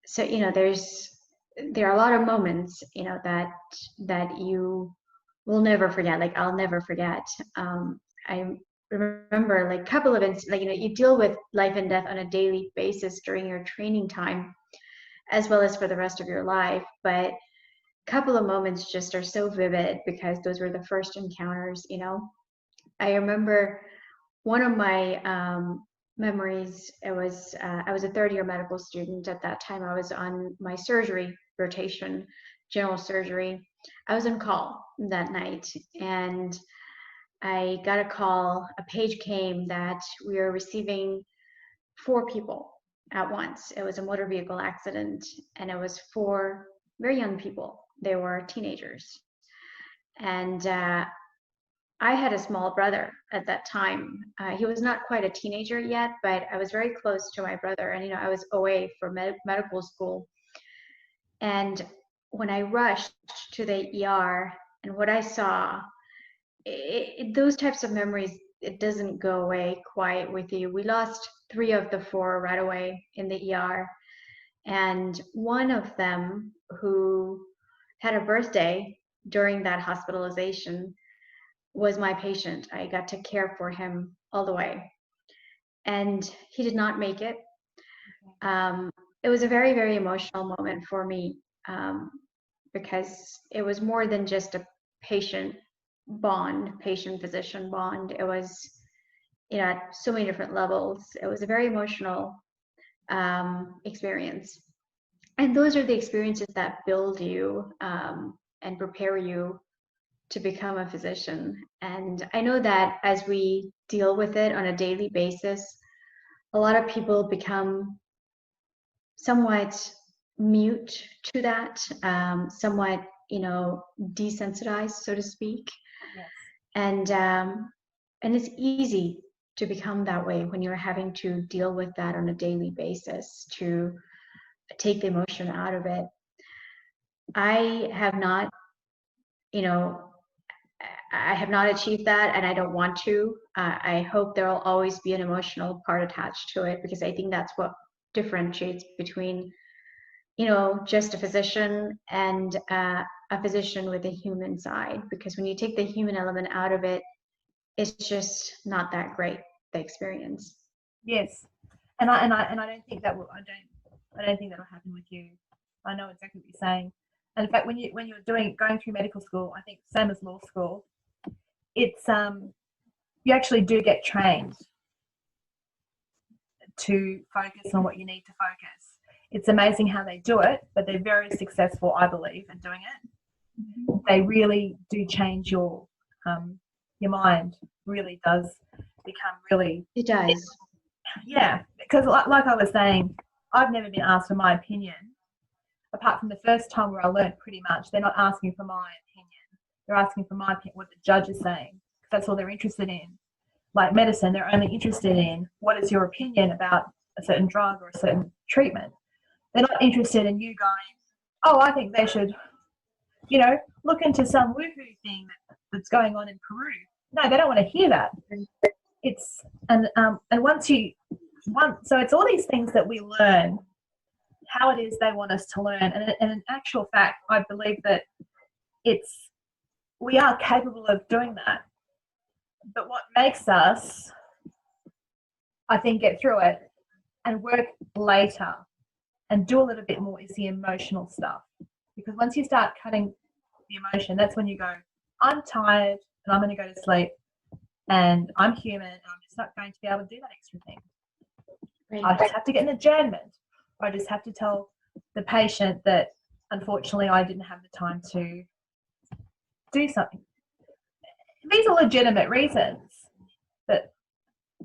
so there are a lot of moments, that you will never forget. Like, I'll never forget. I remember, like, a couple of instances, like, you deal with life and death on a daily basis during your training time, as well as for the rest of your life, but couple of moments just are so vivid because those were the first encounters. I remember one of my memories. I was a third-year medical student at that time. I was on my surgery rotation, general surgery. I was on call that night, and I got a call. A page came that we were receiving 4 people at once. It was a motor vehicle accident, and it was 4 very young people. They were teenagers. And I had a small brother at that time. He was not quite a teenager yet, but I was very close to my brother. And, I was away for medical school. And when I rushed to the ER and what I saw, those types of memories, it doesn't go away quite with you. We lost 3 of the 4 right away in the ER. And one of them, who had a birthday during that hospitalization, was my patient. I got to care for him all the way. And he did not make it. It was a very, very emotional moment for me, because it was more than just a patient bond, patient-physician bond. It was, at so many different levels. It was a very emotional experience. And those are the experiences that build you and prepare you to become a physician. And I know that as we deal with it on a daily basis, a lot of people become somewhat mute to that, somewhat, desensitized, so to speak. Yes. And it's easy to become that way when you're having to deal with that on a daily basis, to take the emotion out of it. I have not, I have not achieved that, and I don't want to. I hope there will always be an emotional part attached to it, because I think that's what differentiates between, just a physician and a physician with a human side. Because when you take the human element out of it, it's just not that great, the experience. Yes, and I don't think that will. I don't think that will happen with you. I know exactly what you're saying. And in fact, when you're going through medical school, I think same as law school, it's you actually do get trained to focus on what you need to focus. It's amazing how they do it, but they're very successful, I believe, in doing it. They really do change your mind. Really does become really. It does. Yeah, because like I was saying, I've never been asked for my opinion, apart from the first time where I learned pretty much. They're not asking for my opinion. They're asking for my opinion, what the judge is saying, because that's all they're interested in. Like medicine, they're only interested in what is your opinion about a certain drug or a certain treatment. They're not interested in you going, oh, I think they should, look into some woohoo thing that's going on in Peru. No, they don't want to hear that. It's and so it's all these things that we learn, how it is they want us to learn, and in actual fact, I believe that we are capable of doing that. But what makes us, I think, get through it and work later and do a little bit more is the emotional stuff. Because once you start cutting the emotion, that's when you go, I'm tired and I'm going to go to sleep, and I'm human and I'm just not going to be able to do that extra thing. Right. I just have to get an adjournment. I just have to tell the patient that unfortunately I didn't have the time to do something. These are legitimate reasons, but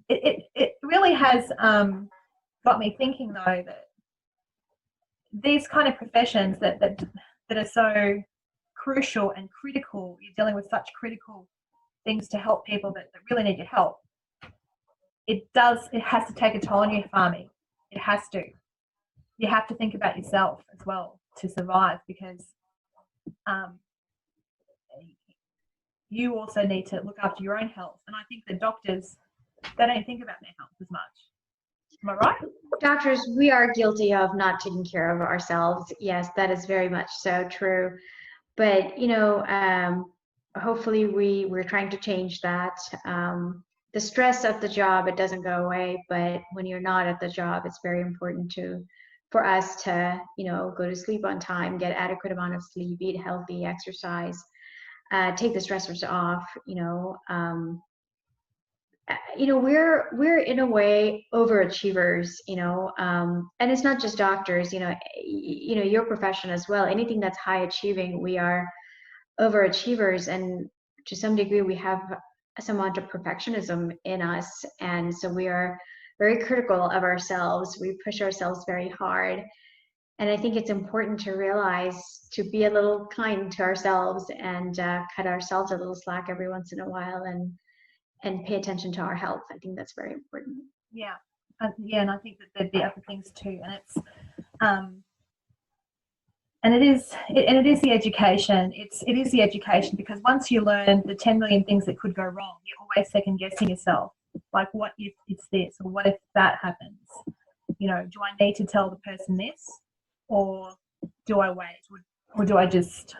it really has got me thinking, though, that these kind of professions that are so crucial and critical, you're dealing with such critical things to help people that really need your help. It has to take a toll on you, Fahmi. It has to. You have to think about yourself as well to survive, because you also need to look after your own health. And I think the doctors, they don't think about their health as much. Am I right? Doctors, we are guilty of not taking care of ourselves. Yes, that is very much so true. But, hopefully we're trying to change that. The stress of the job, it doesn't go away, but when you're not at the job, it's very important for us to, go to sleep on time, get adequate amount of sleep, eat healthy, exercise, take the stressors off. We're in a way overachievers, and it's not just doctors, your profession as well. Anything that's high achieving, we are overachievers, and to some degree we have some amount of perfectionism in us, and so we are very critical of ourselves. We push ourselves very hard, and I think it's important to realize to be a little kind to ourselves and cut ourselves a little slack every once in a while, and pay attention to our health. I think that's very important. Yeah, and I think that there'd be other things too, and it's and it is the education. It is the education, because once you learn the 10 million things that could go wrong, you're always second guessing yourself. Like, what if it's this, or what if that happens? Do I need to tell the person this, or do I wait, or do I just?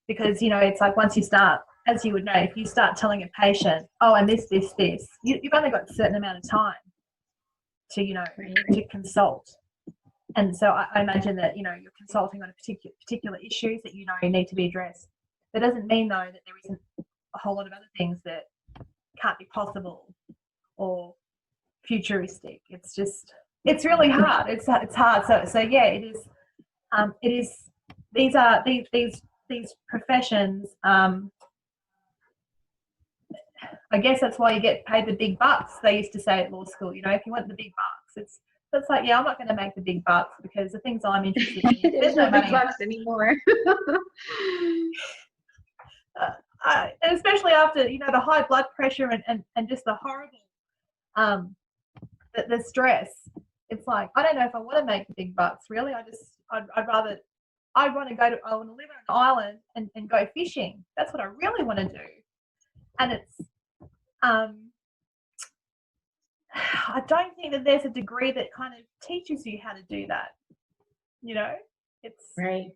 Because it's like, once you start, as you would know, if you start telling a patient, oh, and this, you've only got a certain amount of time to, to consult. And so I imagine that, you're consulting on a particular issues that you need to be addressed. That doesn't mean, though, that there isn't a whole lot of other things that can't be possible or futuristic. It's just, it's really hard. It's hard. So yeah, it is. These are these professions. I guess that's why you get paid the big bucks. They used to say at law school, you know, if you want the big bucks, it's like, yeah, I'm not going to make the big bucks because the things I'm interested in, There's no big bucks anymore. And especially after, you know, the high blood pressure and just the horrible, the stress. It's like, I don't know if I want to make the big bucks, really. I'd rather, I want to live on an island and go fishing. That's what I really want to do. And it's, I don't think that there's a degree that kind of teaches you how to do that. You know, it's right.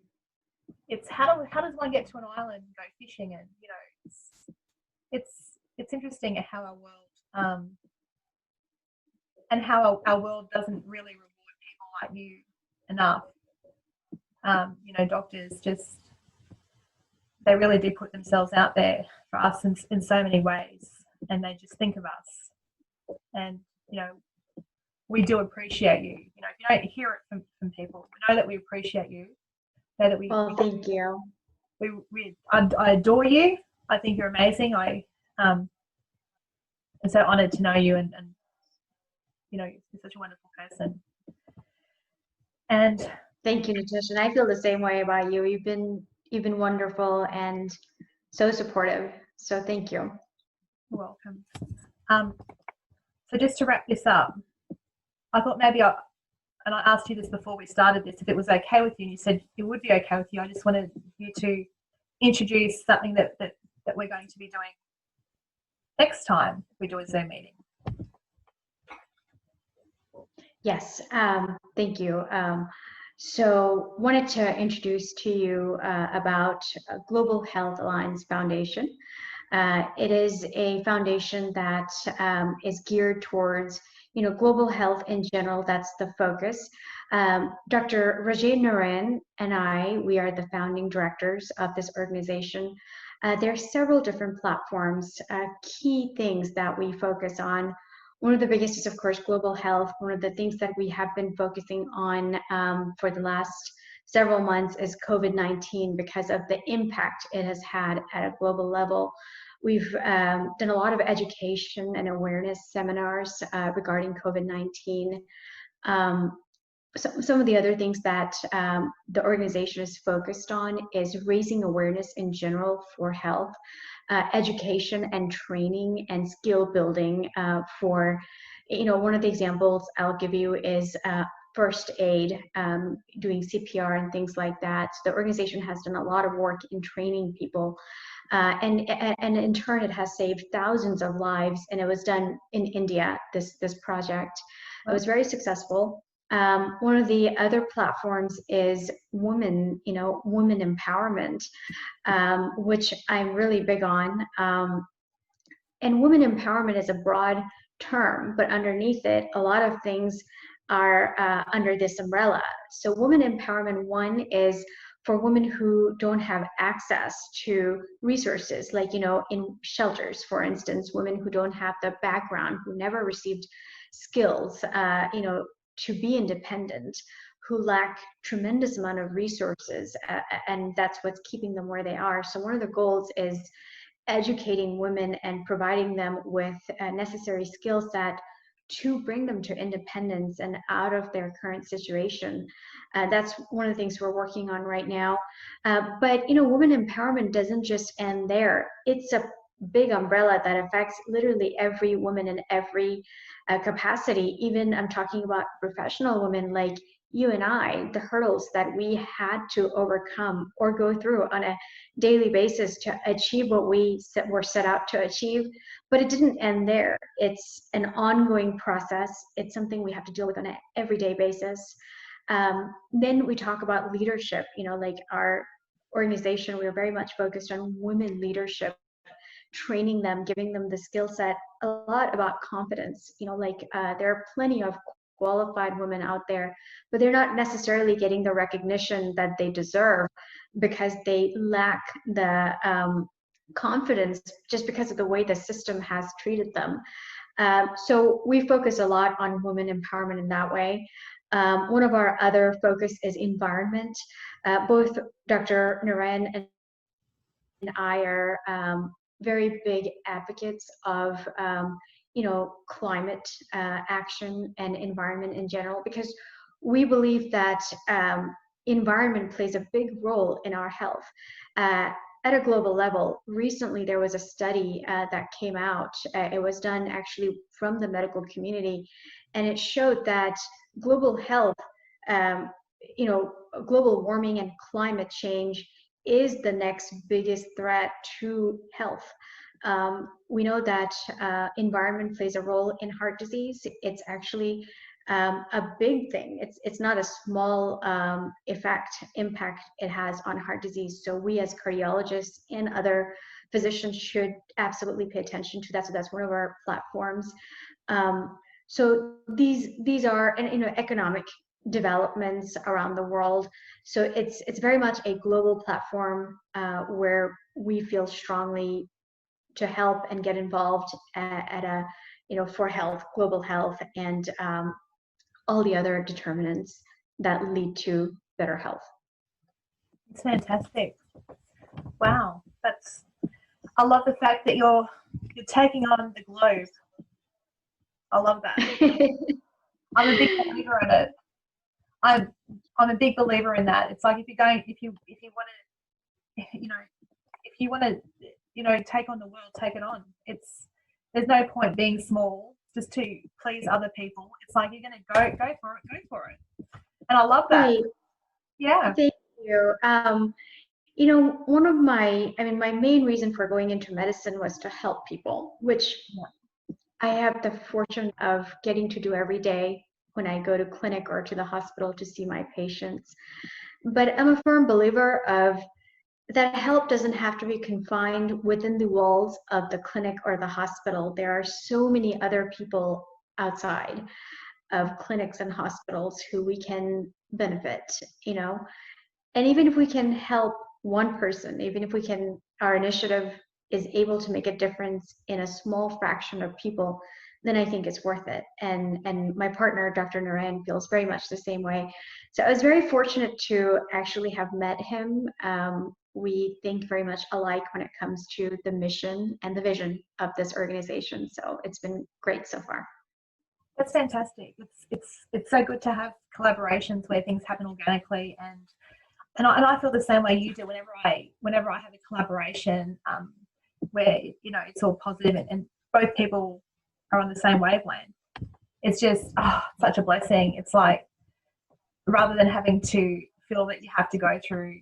It's how does one get to an island and go fishing, and you know, it's interesting how our world and how our world doesn't really reward people like you enough. You know, doctors they really do put themselves out there for us in so many ways, and they just think of us. And, you know, we do appreciate you. You know, if you don't hear it from people, we know that we appreciate you. Know that thank you. I adore you. I think you're amazing. I'm so honoured to know you, and you know, you're such a wonderful person. And thank you, Natasha. And I feel the same way about you. You've been wonderful and so supportive. So thank you. You're welcome. So just to wrap this up, I thought maybe I asked you this before we started this, if it was okay with you, and you said it would be okay with you. I just wanted you to introduce something that we're going to be doing next time we do a Zoom meeting. Yes, thank you. So wanted to introduce to you about Global Health Alliance Foundation. It is a foundation that is geared towards, you know, global health in general. That's the focus. Dr. Rajay Narain and we are the founding directors of this organization. There are several different platforms, key things that we focus on. One of the biggest is, of course, global health. One of the things that we have been focusing on for the last several months is COVID-19, because of the impact it has had at a global level. We've done a lot of education and awareness seminars regarding COVID-19. Some of the other things that the organization is focused on is raising awareness in general for health, education and training and skill building for, you know, one of the examples I'll give you is first aid, doing CPR and things like that. The organization has done a lot of work in training people, and in turn it has saved thousands of lives, and it was done in India, this project. It was very successful. One of the other platforms is women empowerment, which I'm really big on. And women empowerment is a broad term, but underneath it, a lot of things are under this umbrella. So women empowerment, one is for women who don't have access to resources, like, you know, in shelters, for instance, women who don't have the background, who never received skills, you know, to be independent, who lack tremendous amount of resources, and that's what's keeping them where they are. So one of the goals is educating women and providing them with a necessary skill set to bring them to independence and out of their current situation. That's one of the things we're working on right now. But, you know, women empowerment doesn't just end there. It's a big umbrella that affects literally every woman in every capacity. Even I'm talking about professional women like you and I, the hurdles that we had to overcome or go through on a daily basis to achieve what we were set out to achieve. But it didn't end there. It's an ongoing process. It's something we have to deal with on an everyday basis. Then we talk about leadership. You know, like our organization, we are very much focused on women leadership, training them, giving them the skill set, a lot about confidence. You know, like there are plenty of qualified women out there, but they're not necessarily getting the recognition that they deserve because they lack the confidence just because of the way the system has treated them. So we focus a lot on women empowerment in that way. One of our other focus is environment. Both Dr. Narain and I are very big advocates of, climate action and environment in general, because we believe that environment plays a big role in our health. At a global level, recently there was a study that came out. It was done actually from the medical community, and it showed that global health, global warming and climate change is the next biggest threat to health. We know that environment plays a role in heart disease. It's actually a big thing. It's not a small impact it has on heart disease. So we as cardiologists and other physicians should absolutely pay attention to that. So that's one of our platforms. So these are, and economic developments around the world. So it's very much a global platform where we feel strongly to help and get involved for health, global health, and all the other determinants that lead to better health. It's fantastic. Wow, I love the fact that you're taking on the globe. I love that. I'm a big believer in it. I'm a big believer in that. It's like if you want to take on the world, take it on. There's no point being small just to please other people. It's like you're going to go for it. And I love that. Right. Yeah. Thank you. One of my main reason for going into medicine was to help people, which I have the fortune of getting to do every day when I go to clinic or to the hospital to see my patients. But I'm a firm believer of that help doesn't have to be confined within the walls of the clinic or the hospital. There are so many other people outside of clinics and hospitals who we can benefit, and even if we can help one person, even if our initiative is able to make a difference in a small fraction of people, then I think it's worth it. And my partner, Dr. Narayan, feels very much the same way. So I was very fortunate to actually have met him. We think very much alike when it comes to the mission and the vision of this organization. So it's been great so far. That's fantastic. It's so good to have collaborations where things happen organically, and I feel the same way you do. Whenever I have a collaboration where it's all positive and both people are on the same wavelength, it's just such a blessing. It's like rather than having to feel that you have to go through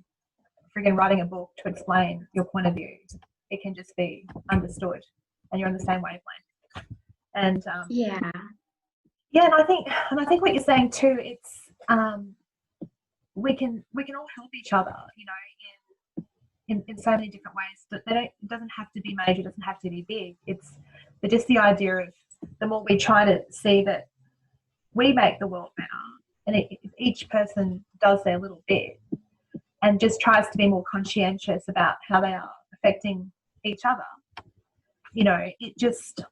friggin' writing a book to explain your point of view, it can just be understood, and you're on the same wavelength. And and I think what you're saying too, it's we can all help each other, in so many different ways. But it doesn't have to be major, it doesn't have to be big. It's just the idea of the more we try to see that we make the world better, and if each person does their little bit and just tries to be more conscientious about how they are affecting each other, it just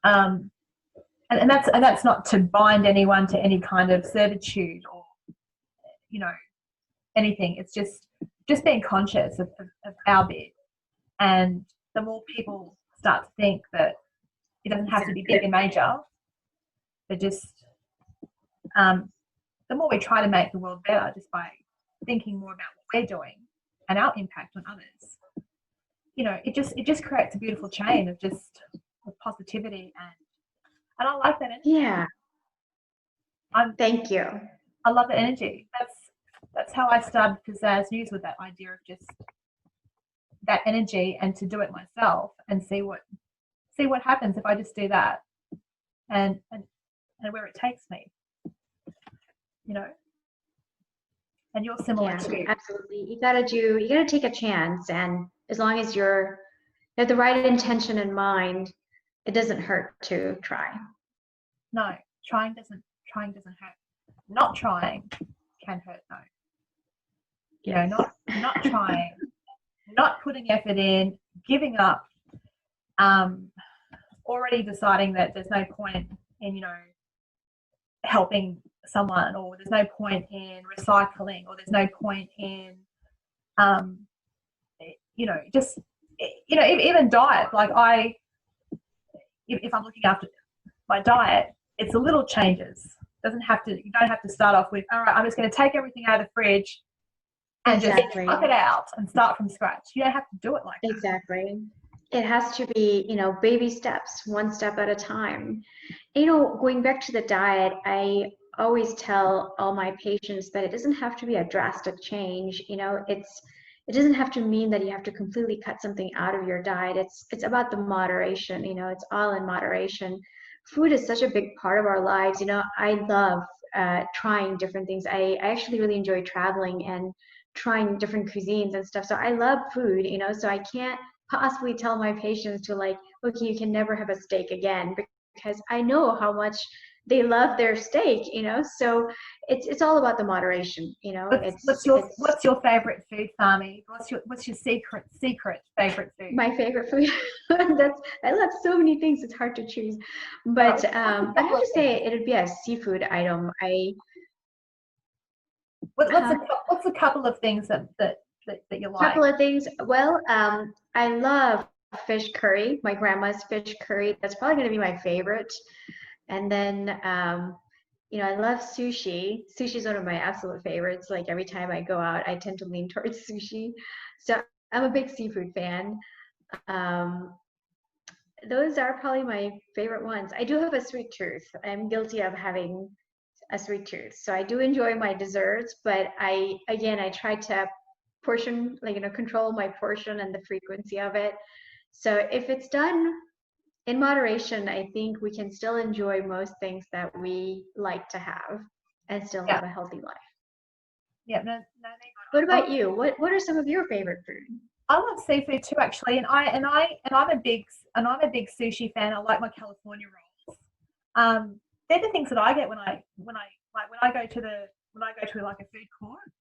and that's not to bind anyone to any kind of servitude or anything. It's just being conscious of our bit, and the more people start to think that it doesn't have to be big and major, but just the more we try to make the world better just by thinking more about what we're doing and our impact on others, it just creates a beautiful chain of just positivity, and I like that energy. Yeah. Thank you. I love the energy. That's how I started Pizazz News, with that idea of just that energy, and to do it myself and see what happens if I just do that, and where it takes me, And you're similar too. Absolutely. You gotta take a chance, and as long as you have the right intention in mind, it doesn't hurt to try. No, trying doesn't hurt. Not trying can hurt though. Yes. Not trying, not putting effort in, giving up, already deciding that there's no point in, helping someone, or there's no point in recycling, or there's no point in, just you know, even diet, like if I'm looking after my diet, it's the little changes. You don't have to start off with, all right, I'm just going to take everything out of the fridge and just pluck it out and start from scratch. You don't have to do it like that. Exactly. It has to be, you know, baby steps, one step at a time. You know, going back to the diet, I always tell all my patients that it doesn't have to be a drastic change. You know, it doesn't have to mean that you have to completely cut something out of your diet. It's about the moderation, you know, it's all in moderation. Food is such a big part of our lives. You know, I love trying different things. I actually really enjoy traveling and trying different cuisines and stuff. So I love food, you know, so I can't possibly tell my patients to like, okay, you can never have a steak again, because I know how much they love their steak, you know. So it's all about the moderation, you know. What's your favorite food, Fahmi? What's your secret favorite food? My favorite food. I love so many things. It's hard to choose, but I'd have to say it'd be a seafood item. What's a couple of things that you like? Couple of things. Well, I love fish curry. My grandma's fish curry. That's probably going to be my favorite. And then, you know, I love sushi. Sushi is one of my absolute favorites. Like every time I go out, I tend to lean towards sushi. So I'm a big seafood fan. Those are probably my favorite ones. I do have a sweet tooth. I'm guilty of having a sweet tooth. So I do enjoy my desserts, but I try to portion, like, you know, control my portion and the frequency of it. So if it's done in moderation, I think we can still enjoy most things that we like to have and still have a healthy life. Yeah. What about you? What are some of your favorite food? I love seafood too, actually, and I'm a big sushi fan. I like my California rolls. They're the things that I get when I go to like a food court.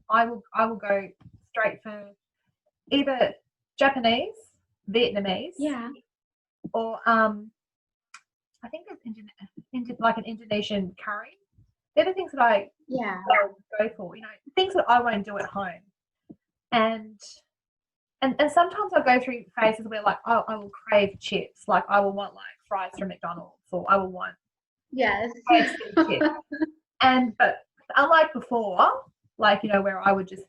I will go straight for either Japanese, Vietnamese, or I think there's like an Indonesian curry. They're the things that I go for. You know, things that I won't do at home, and sometimes I go through phases where like I will crave chips. Like I will want like fries from McDonald's, or I will want chips. But unlike before, like, you know, where I would just,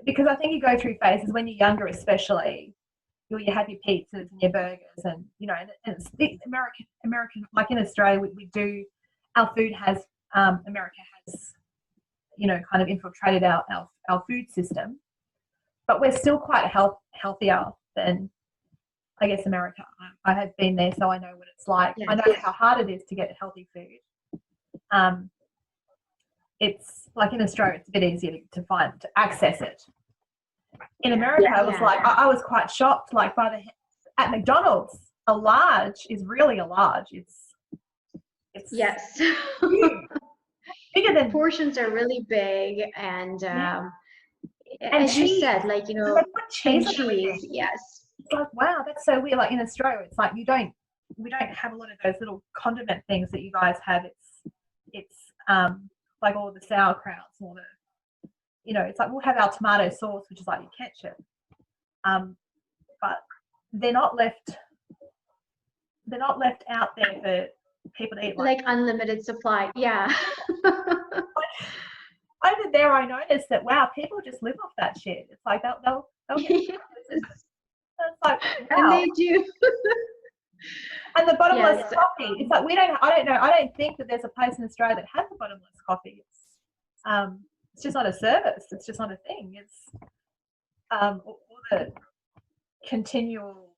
because I think you go through phases when you're younger, especially, you have your pizzas and your burgers, and you know, and it's the American, like in Australia, we do, our food has, America has, you know, kind of infiltrated our food system, but we're still quite healthier than, I guess, America. I have been there, so I know what it's like. I know how hard it is to get healthy food. It's like in Australia, it's a bit easier to access it. In America, I was like, I was quite shocked. Like at McDonald's, a large is really a large. It's huge. Bigger than, portions are really big, and and as cheese. You said, like, you know, cheese. Yes. It's like, wow, that's so weird. Like in Australia, it's like we don't have a lot of those little condiment things that you guys have. It's like all the sauerkrauts, all the, you know, it's like we'll have our tomato sauce, which is like your ketchup, but they're not left out there for people to eat. Like unlimited supply. Yeah. Over there, I noticed that, wow, people just live off that shit. It's like they'll get it's like, wow. And they do. And the bottomless coffee. It's like I don't think that there's a place in Australia that has a bottomless coffee. It's just not a service. It's just not a thing. It's all the continual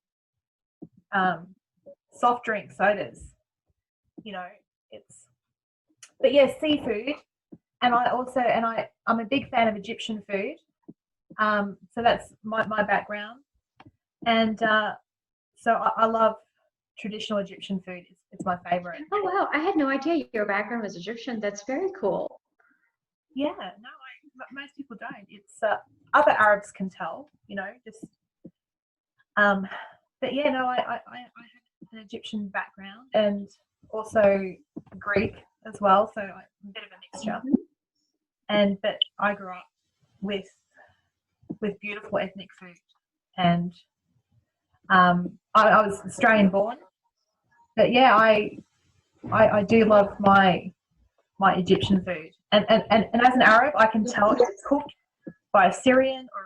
soft drink sodas. You know, but yeah, seafood. And I'm a big fan of Egyptian food. So that's my background. And so I love traditional Egyptian food. It's my favorite. Oh, wow. I had no idea your background was Egyptian. That's very cool. Yeah, no, most people don't. It's other Arabs can tell, you know, just but yeah, no, I have an Egyptian background and also Greek as well, so a bit of a mixture. But I grew up with beautiful ethnic food, and I was Australian born, but yeah, I do love my Egyptian food, and as an Arab, I can tell if it's cooked by a Syrian or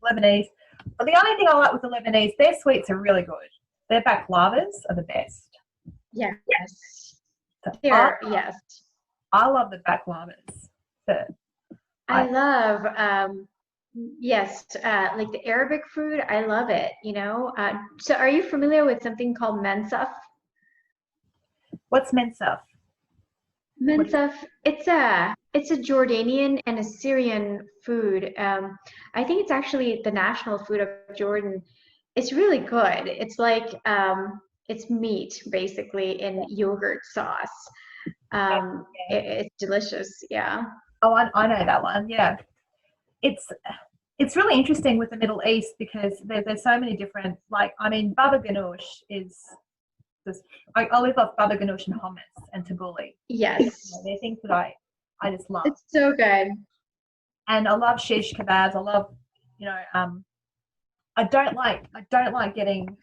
Lebanese. But the only thing I like with the Lebanese, their sweets are really good. Their baklavas are the best. Yes. So Yes. I love the baklavas. I love, yes, like the Arabic food. I love it, you know. So are you familiar with something called mensaf? What's mensaf? Mensaf, it's a Jordanian and a Syrian food. I think it's actually the national food of Jordan. It's really good. It's like it's meat basically in yogurt sauce. It's delicious. Yeah. Oh, I know that one. Yeah, it's really interesting with the Middle East because there's so many different. Like, I mean, baba ganoush is just. I live off baba ganoush and hummus and tabbouleh. Yes. They're things that I just love. It's so good. And I love shish kebabs. I love, I don't like getting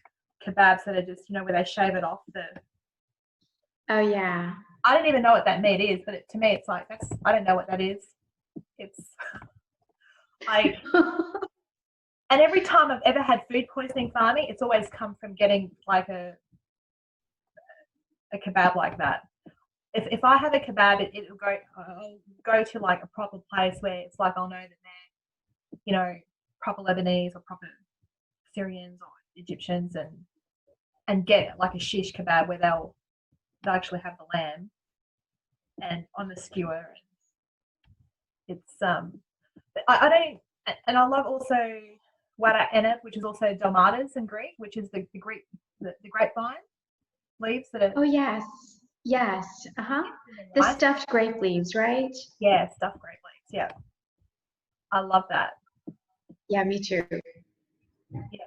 kebabs that are just, where they shave it off the. Oh yeah. I don't even know what that meat is, but to me, it's like I don't know what that is. It's like, and every time I've ever had food poisoning, Fahmi, it's always come from getting like a kebab like that. If I have a kebab, it'll go to like a proper place where it's like I'll know that they're, proper Lebanese or proper Syrians or Egyptians, and get like a shish kebab where they'll actually have the lamb and on the skewer. And it's I don't, and I love also wara eneb, which is also dolmadas in Greek, which is the Greek the grapevine leaves that are. Oh yes. Yes. Uh-huh. The stuffed grape leaves, right? Yeah, stuffed grape leaves. Yeah. I love that. Yeah, me too. Yeah,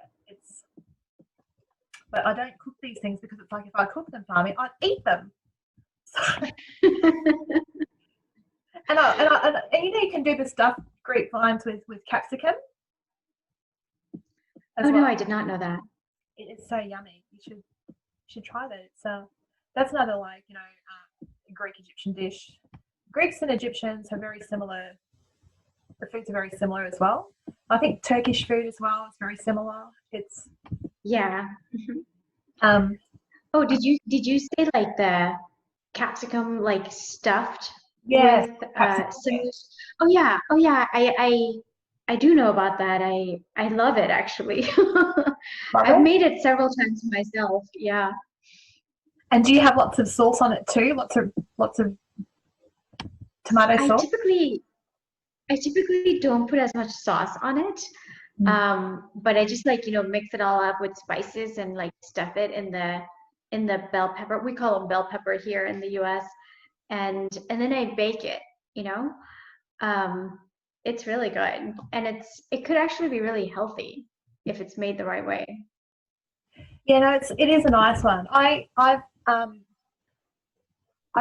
but I don't cook these things because it's like if I cook them, Fahmi, I'd eat them. So, and you can do the stuffed grapevines with capsicum. Oh no, I did not know that. It is so yummy. You should try that. That's another Greek Egyptian dish. Greeks and Egyptians are very similar. The foods are very similar as well. I think Turkish food as well is very similar. It's Oh, did you say like the capsicum like stuffed with some? Oh yeah. I do know about that. I love it actually. I've made it several times myself. Yeah. And do you have lots of sauce on it too? Lots of tomato sauce? I typically don't put as much sauce on it. But I just mix it all up with spices and like stuff it in the bell pepper. We call them bell pepper here in the US. And then I bake it, It's really good. And it could actually be really healthy if it's made the right way. Yeah, no, it is a nice one. I've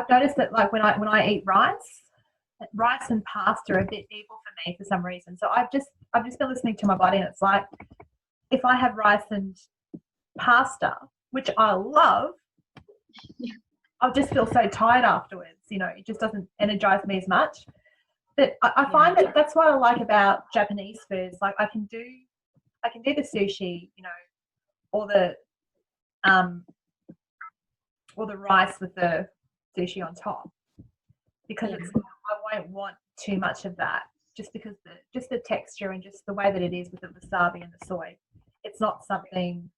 noticed that like when I eat rice and pasta are a bit evil for me for some reason. So I've just been listening to my body, and it's like if I have rice and pasta, which I love, I'll just feel so tired afterwards. It just doesn't energize me as much. But I find that's what I like about Japanese foods. Like I can do the sushi, or the rice with the sushi on top, because I won't want too much of that, just because the texture and just the way that it is with the wasabi and the soy. It's not something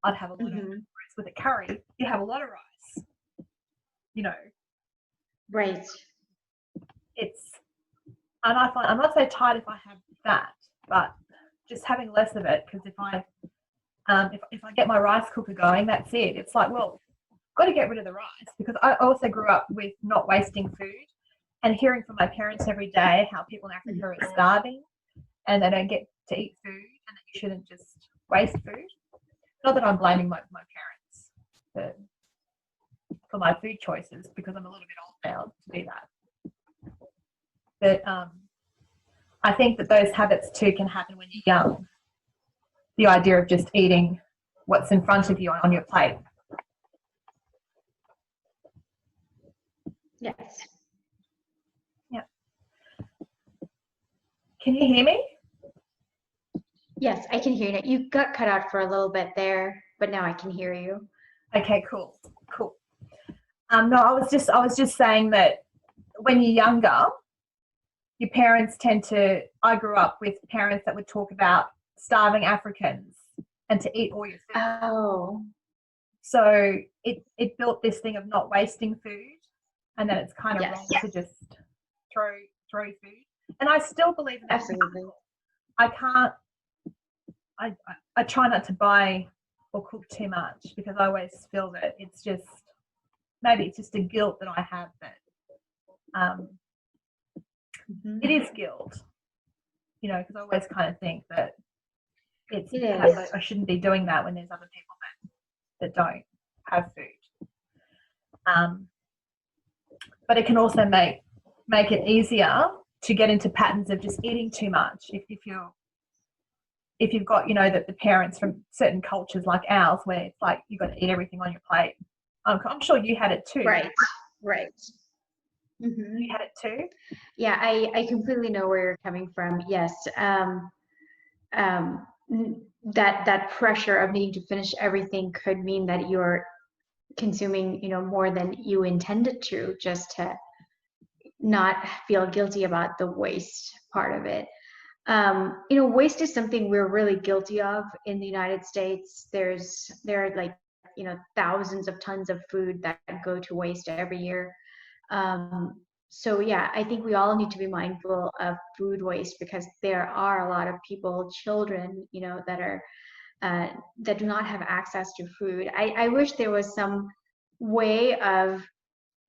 I'd have a lot of. With a curry, you have a lot of rice. Right. And I find I'm not so tired if I have that, but just having less of it, because if I get my rice cooker going, that's it. It's like, well, got to get rid of the rice, because I also grew up with not wasting food and hearing from my parents every day how people in Africa are starving and they don't get to eat food, and that you shouldn't just waste food. Not that I'm blaming my parents for my food choices, because I'm a little bit old now to do that. But I think that those habits too can happen when you're young, the idea of just eating what's in front of you on your plate. Yes. Yeah. Can you hear me? Yes, I can hear you. You got cut out for a little bit there, but now I can hear you. Okay, cool. No, I was just saying that when you're younger, your parents I grew up with parents that would talk about starving Africans and to eat all your food. Oh. So it built this thing of not wasting food, and then it's kind of wrong to just throw food. And I still believe in that. Absolutely. I try not to buy or cook too much, because I always feel that maybe it's just a guilt that I have that it is guilt, because I always kind of think that I shouldn't be doing that when there's other people that don't have food. But it can also make it easier to get into patterns of just eating too much if you've got the parents from certain cultures like ours, where it's like you've got to eat everything on your plate. I'm sure you had it too. Right. Mm-hmm. You had it too? Yeah, I completely know where you're coming from. Yes. That pressure of needing to finish everything could mean that you're consuming, more than you intended to, just to not feel guilty about the waste part of it. Waste is something we're really guilty of in the United States. There are like, thousands of tons of food that go to waste every year. So yeah, I think we all need to be mindful of food waste, because there are a lot of people, children, that are that do not have access to food. I wish there was some way of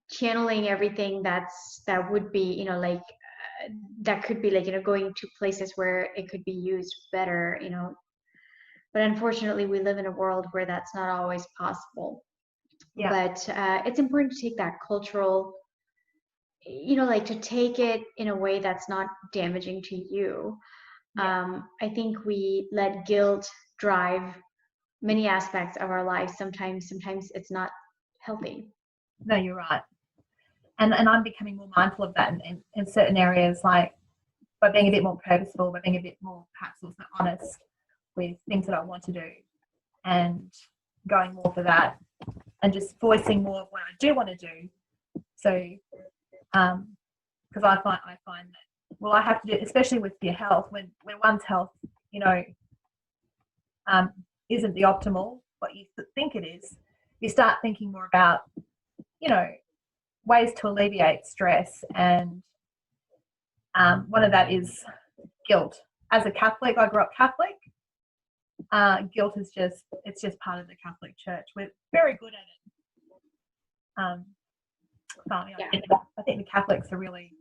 channeling everything that would be, that could be like, going to places where it could be used better, but unfortunately we live in a world where that's not always possible. Yeah. But it's important to take that cultural, to take it in a way that's not damaging to you. Yeah. I think we let guilt drive many aspects of our lives. Sometimes it's not healthy. No, you're right. And I'm becoming more mindful of that in certain areas, like by being a bit more purposeful, by being a bit more perhaps also honest with things that I want to do, and going more for that, and just voicing more of what I do want to do. So, because I find that, well, I have to do, especially with your health, when one's health, isn't the optimal, what you think it is, you start thinking more about, ways to alleviate stress, and one of that is guilt. As a Catholic, I grew up Catholic. Guilt is just part of the Catholic Church. We're very good at it. I think the Catholics are really,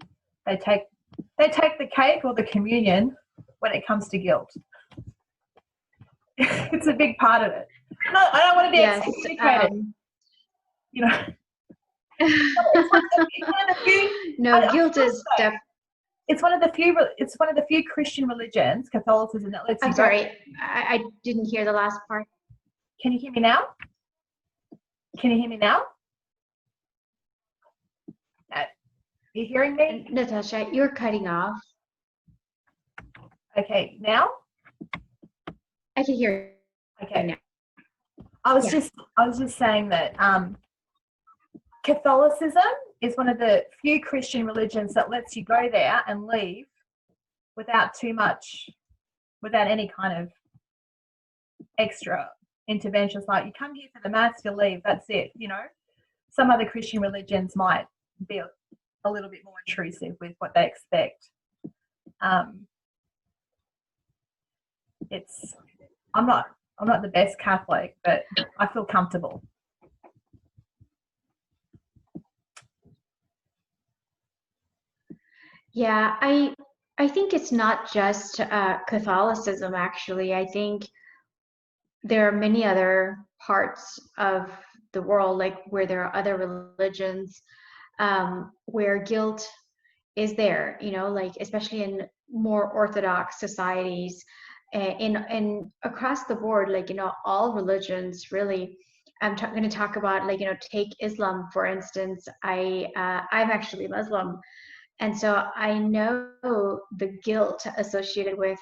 they take the cake or the communion when it comes to guilt. It's a big part of it. No, I don't want to be excommunicated. Guilt is definitely. It's one of the few Christian religions, Catholicism, that lets you. I'm sorry, I didn't hear the last part. Can you hear me now? You hearing me? Natasha, you're cutting off. Okay, now? I can hear you. Okay. Now. I was just saying that Catholicism is one of the few Christian religions that lets you go there and leave without any kind of extra interventions. Like, you come here for the mass, you leave, that's it. Some other Christian religions might be a little bit more intrusive with what they expect. I'm not the best Catholic, but I feel comfortable. Yeah, I think it's not just Catholicism, actually. I think there are many other parts of the world, like where there are other religions, where guilt is there, like especially in more Orthodox societies. in across the board, like, you know, all religions really. I'm going to talk about, like, you know, take Islam for instance. I'm actually Muslim, and so I know the guilt associated with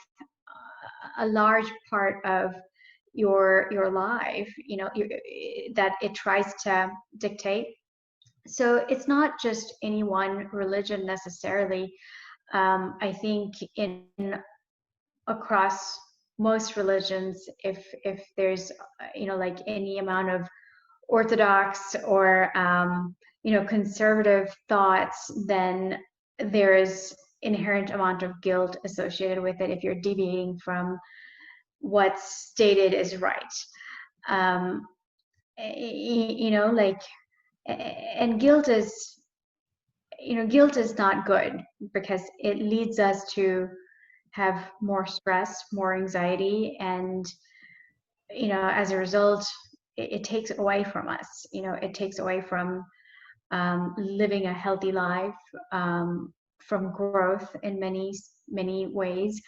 a large part of your life, you know, that it tries to dictate. So it's not just any one religion necessarily. I think in across most religions, if there's, you know, like any amount of orthodox or you know, conservative thoughts, then there is inherent amount of guilt associated with it if you're deviating from what's stated is right. You know, like, and guilt is, you know, guilt is not good because it leads us to have more stress, more anxiety, and, you know, as a result, it takes away from us. You know, it takes away from living a healthy life, from growth in many ways.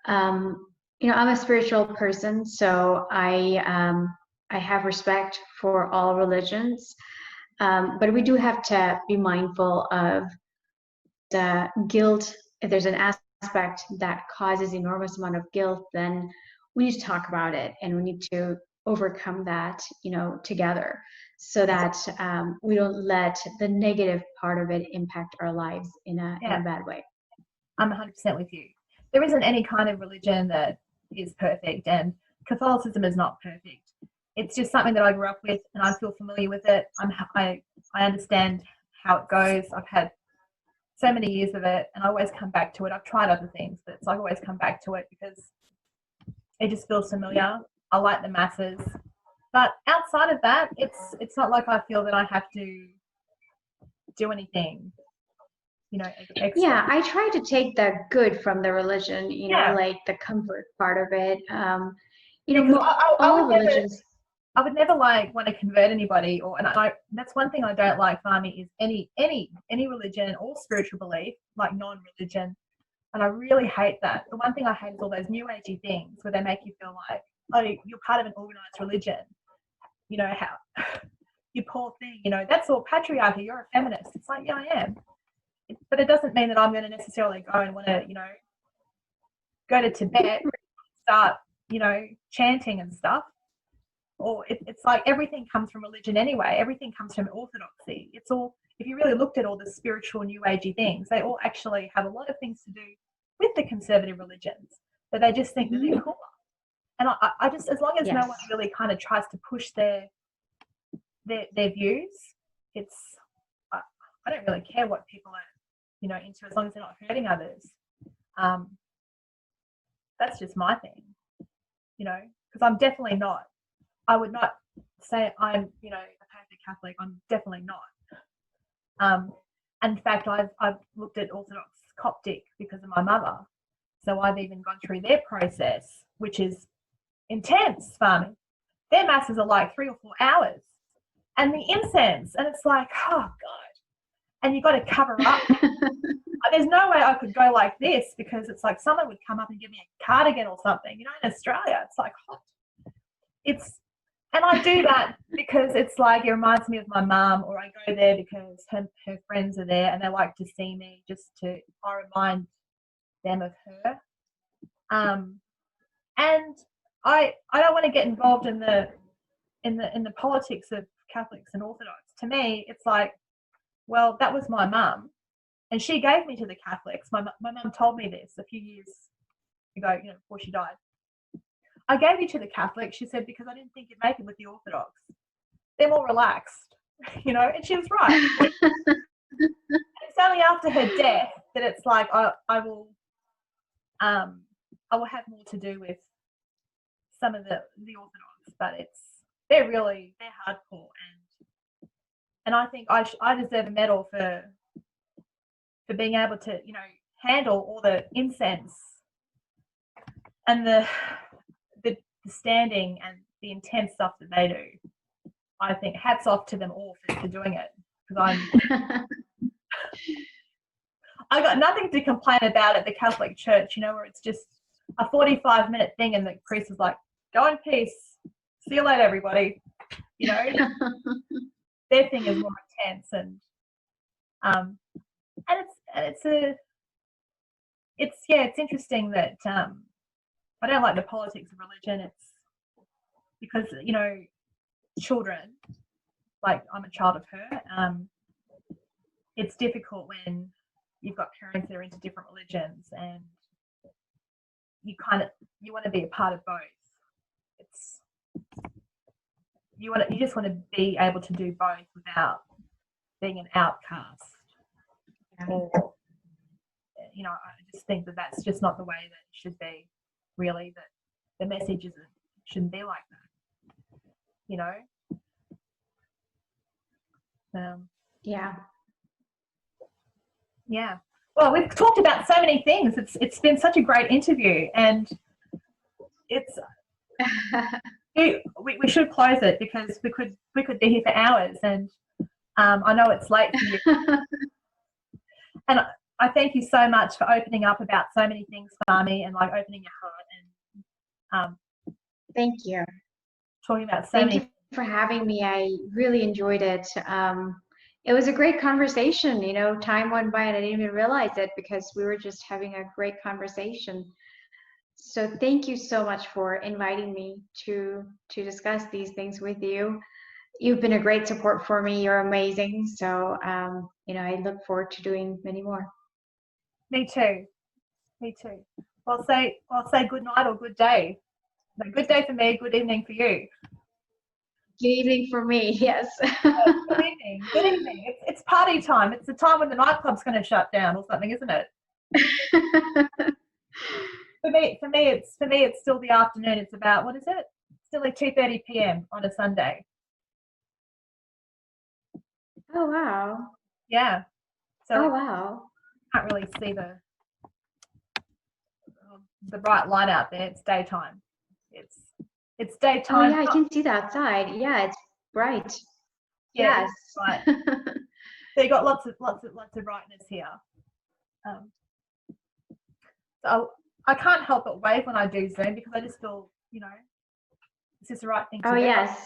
You know, I'm a spiritual person, so I have respect for all religions, but we do have to be mindful of the guilt. If there's an aspect that causes enormous amount of guilt, then we need to talk about it, and we need to overcome that, you know, together, so that we don't let the negative part of it impact our lives in a bad way. I'm 100% with you. There isn't any kind of religion that is perfect, and Catholicism is not perfect. It's just something that I grew up with, and I feel familiar with it. I understand how it goes. I've had so many years of it, and I always come back to it. I've tried other things, but it's like I always come back to it because it just feels familiar. I like the masses, but outside of that, it's not like I feel that I have to do anything, you know, extra. Yeah, I try to take the good from the religion, you know, like the comfort part of it. You know, all religions. I would never like want to convert anybody, that's one thing I don't like, Fahmi, is any religion or spiritual belief, like non-religion, and I really hate that. The one thing I hate is all those new agey things where they make you feel like, oh, you're part of an organized religion. You know, how you poor thing, you know, that's all patriarchy, you're a feminist. It's like, yeah, I am. But it doesn't mean that I'm going to necessarily go and want to, you know, go to Tibet, start, you know, chanting and stuff. Or it's like everything comes from religion anyway. Everything comes from orthodoxy. It's all, if you really looked at all the spiritual new agey things, they all actually have a lot of things to do with the conservative religions, but they just think that they're cooler. And I just, as long as no one really kind of tries to push their views, I don't really care what people are, you know, into, as long as they're not hurting others. That's just my thing, you know, because I'm definitely not. I would not say I'm, you know, a perfect Catholic. I'm definitely not. In fact, I've looked at Orthodox Coptic because of my mother. So I've even gone through their process, which is intense, Fahmi. Their masses are like 3 or 4 hours. And the incense, and it's like, oh, God. And you've got to cover up. There's no way I could go like this because it's like someone would come up and give me a cardigan or something. You know, in Australia, it's like hot. And I do that because it's like it reminds me of my mum, or I go there because her friends are there and they like to see me I remind them of her. And I don't want to get involved in the politics of Catholics and Orthodox. To me, it's like, well, that was my mum, and she gave me to the Catholics. My mum told me this a few years ago, you know, before she died. I gave you to the Catholics, she said, because I didn't think you'd make it with the Orthodox. They're more relaxed, you know, and she was right. It's only after her death that it's like I will have more to do with some of the Orthodox, but they're hardcore, and I think I deserve a medal for being able to, you know, handle all the incense and the standing and the intense stuff that they do. I think hats off to them all for doing it, because I got nothing to complain about at the Catholic Church, you know, where it's just a 45-minute thing, and the priest was like, "Go in peace. See you later, everybody." You know, their thing is more intense, and it's interesting that I don't like the politics of religion. It's because, you know, children, like I'm a child of her, it's difficult when you've got parents that are into different religions, and you want to be a part of both. You just want to be able to do both without being an outcast. Or, you know, I just think that that's just not the way that it should be. Really, that the message shouldn't be like that. You know. Yeah. Yeah. Well, we've talked about so many things. It's been such a great interview, and it's we should close it because we could be here for hours, and I know it's late for you. And I thank you so much for opening up about so many things, Fahmi, and like opening your heart and thank you. Talking about so many. Thank you for having me. I really enjoyed it. It was a great conversation. You know, time went by and I didn't even realize it because we were just having a great conversation. So thank you so much for inviting me to discuss these things with you. You've been a great support for me. You're amazing. So, you know, I look forward to doing many more. Me too. Me too. I'll say good night or good day. No, good day for me, good evening for you. Good evening for me, yes. Good evening. Good evening. It's party time. It's the time when the nightclub's going to shut down or something, isn't it? For me, it's still the afternoon. It's about, what is it? Still like 2:30 p.m. on a Sunday. Oh wow. Yeah. So oh wow. Can't really see the bright light out there. It's daytime. It's daytime. Oh yeah, I can see the outside. Yeah, it's bright. Yeah, yes. Right. So you got lots of brightness here. So I can't help but wave when I do Zoom because I just feel, you know, this is the right thing to do. Oh yes.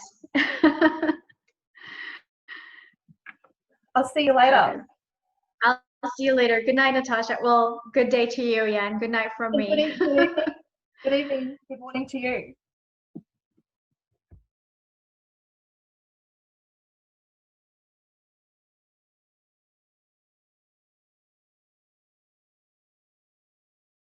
I'll see you later. I'll see you later. Good night, Natasha. Well, good day to you, yeah, and good night from me. Good evening. Good evening. Good morning to you.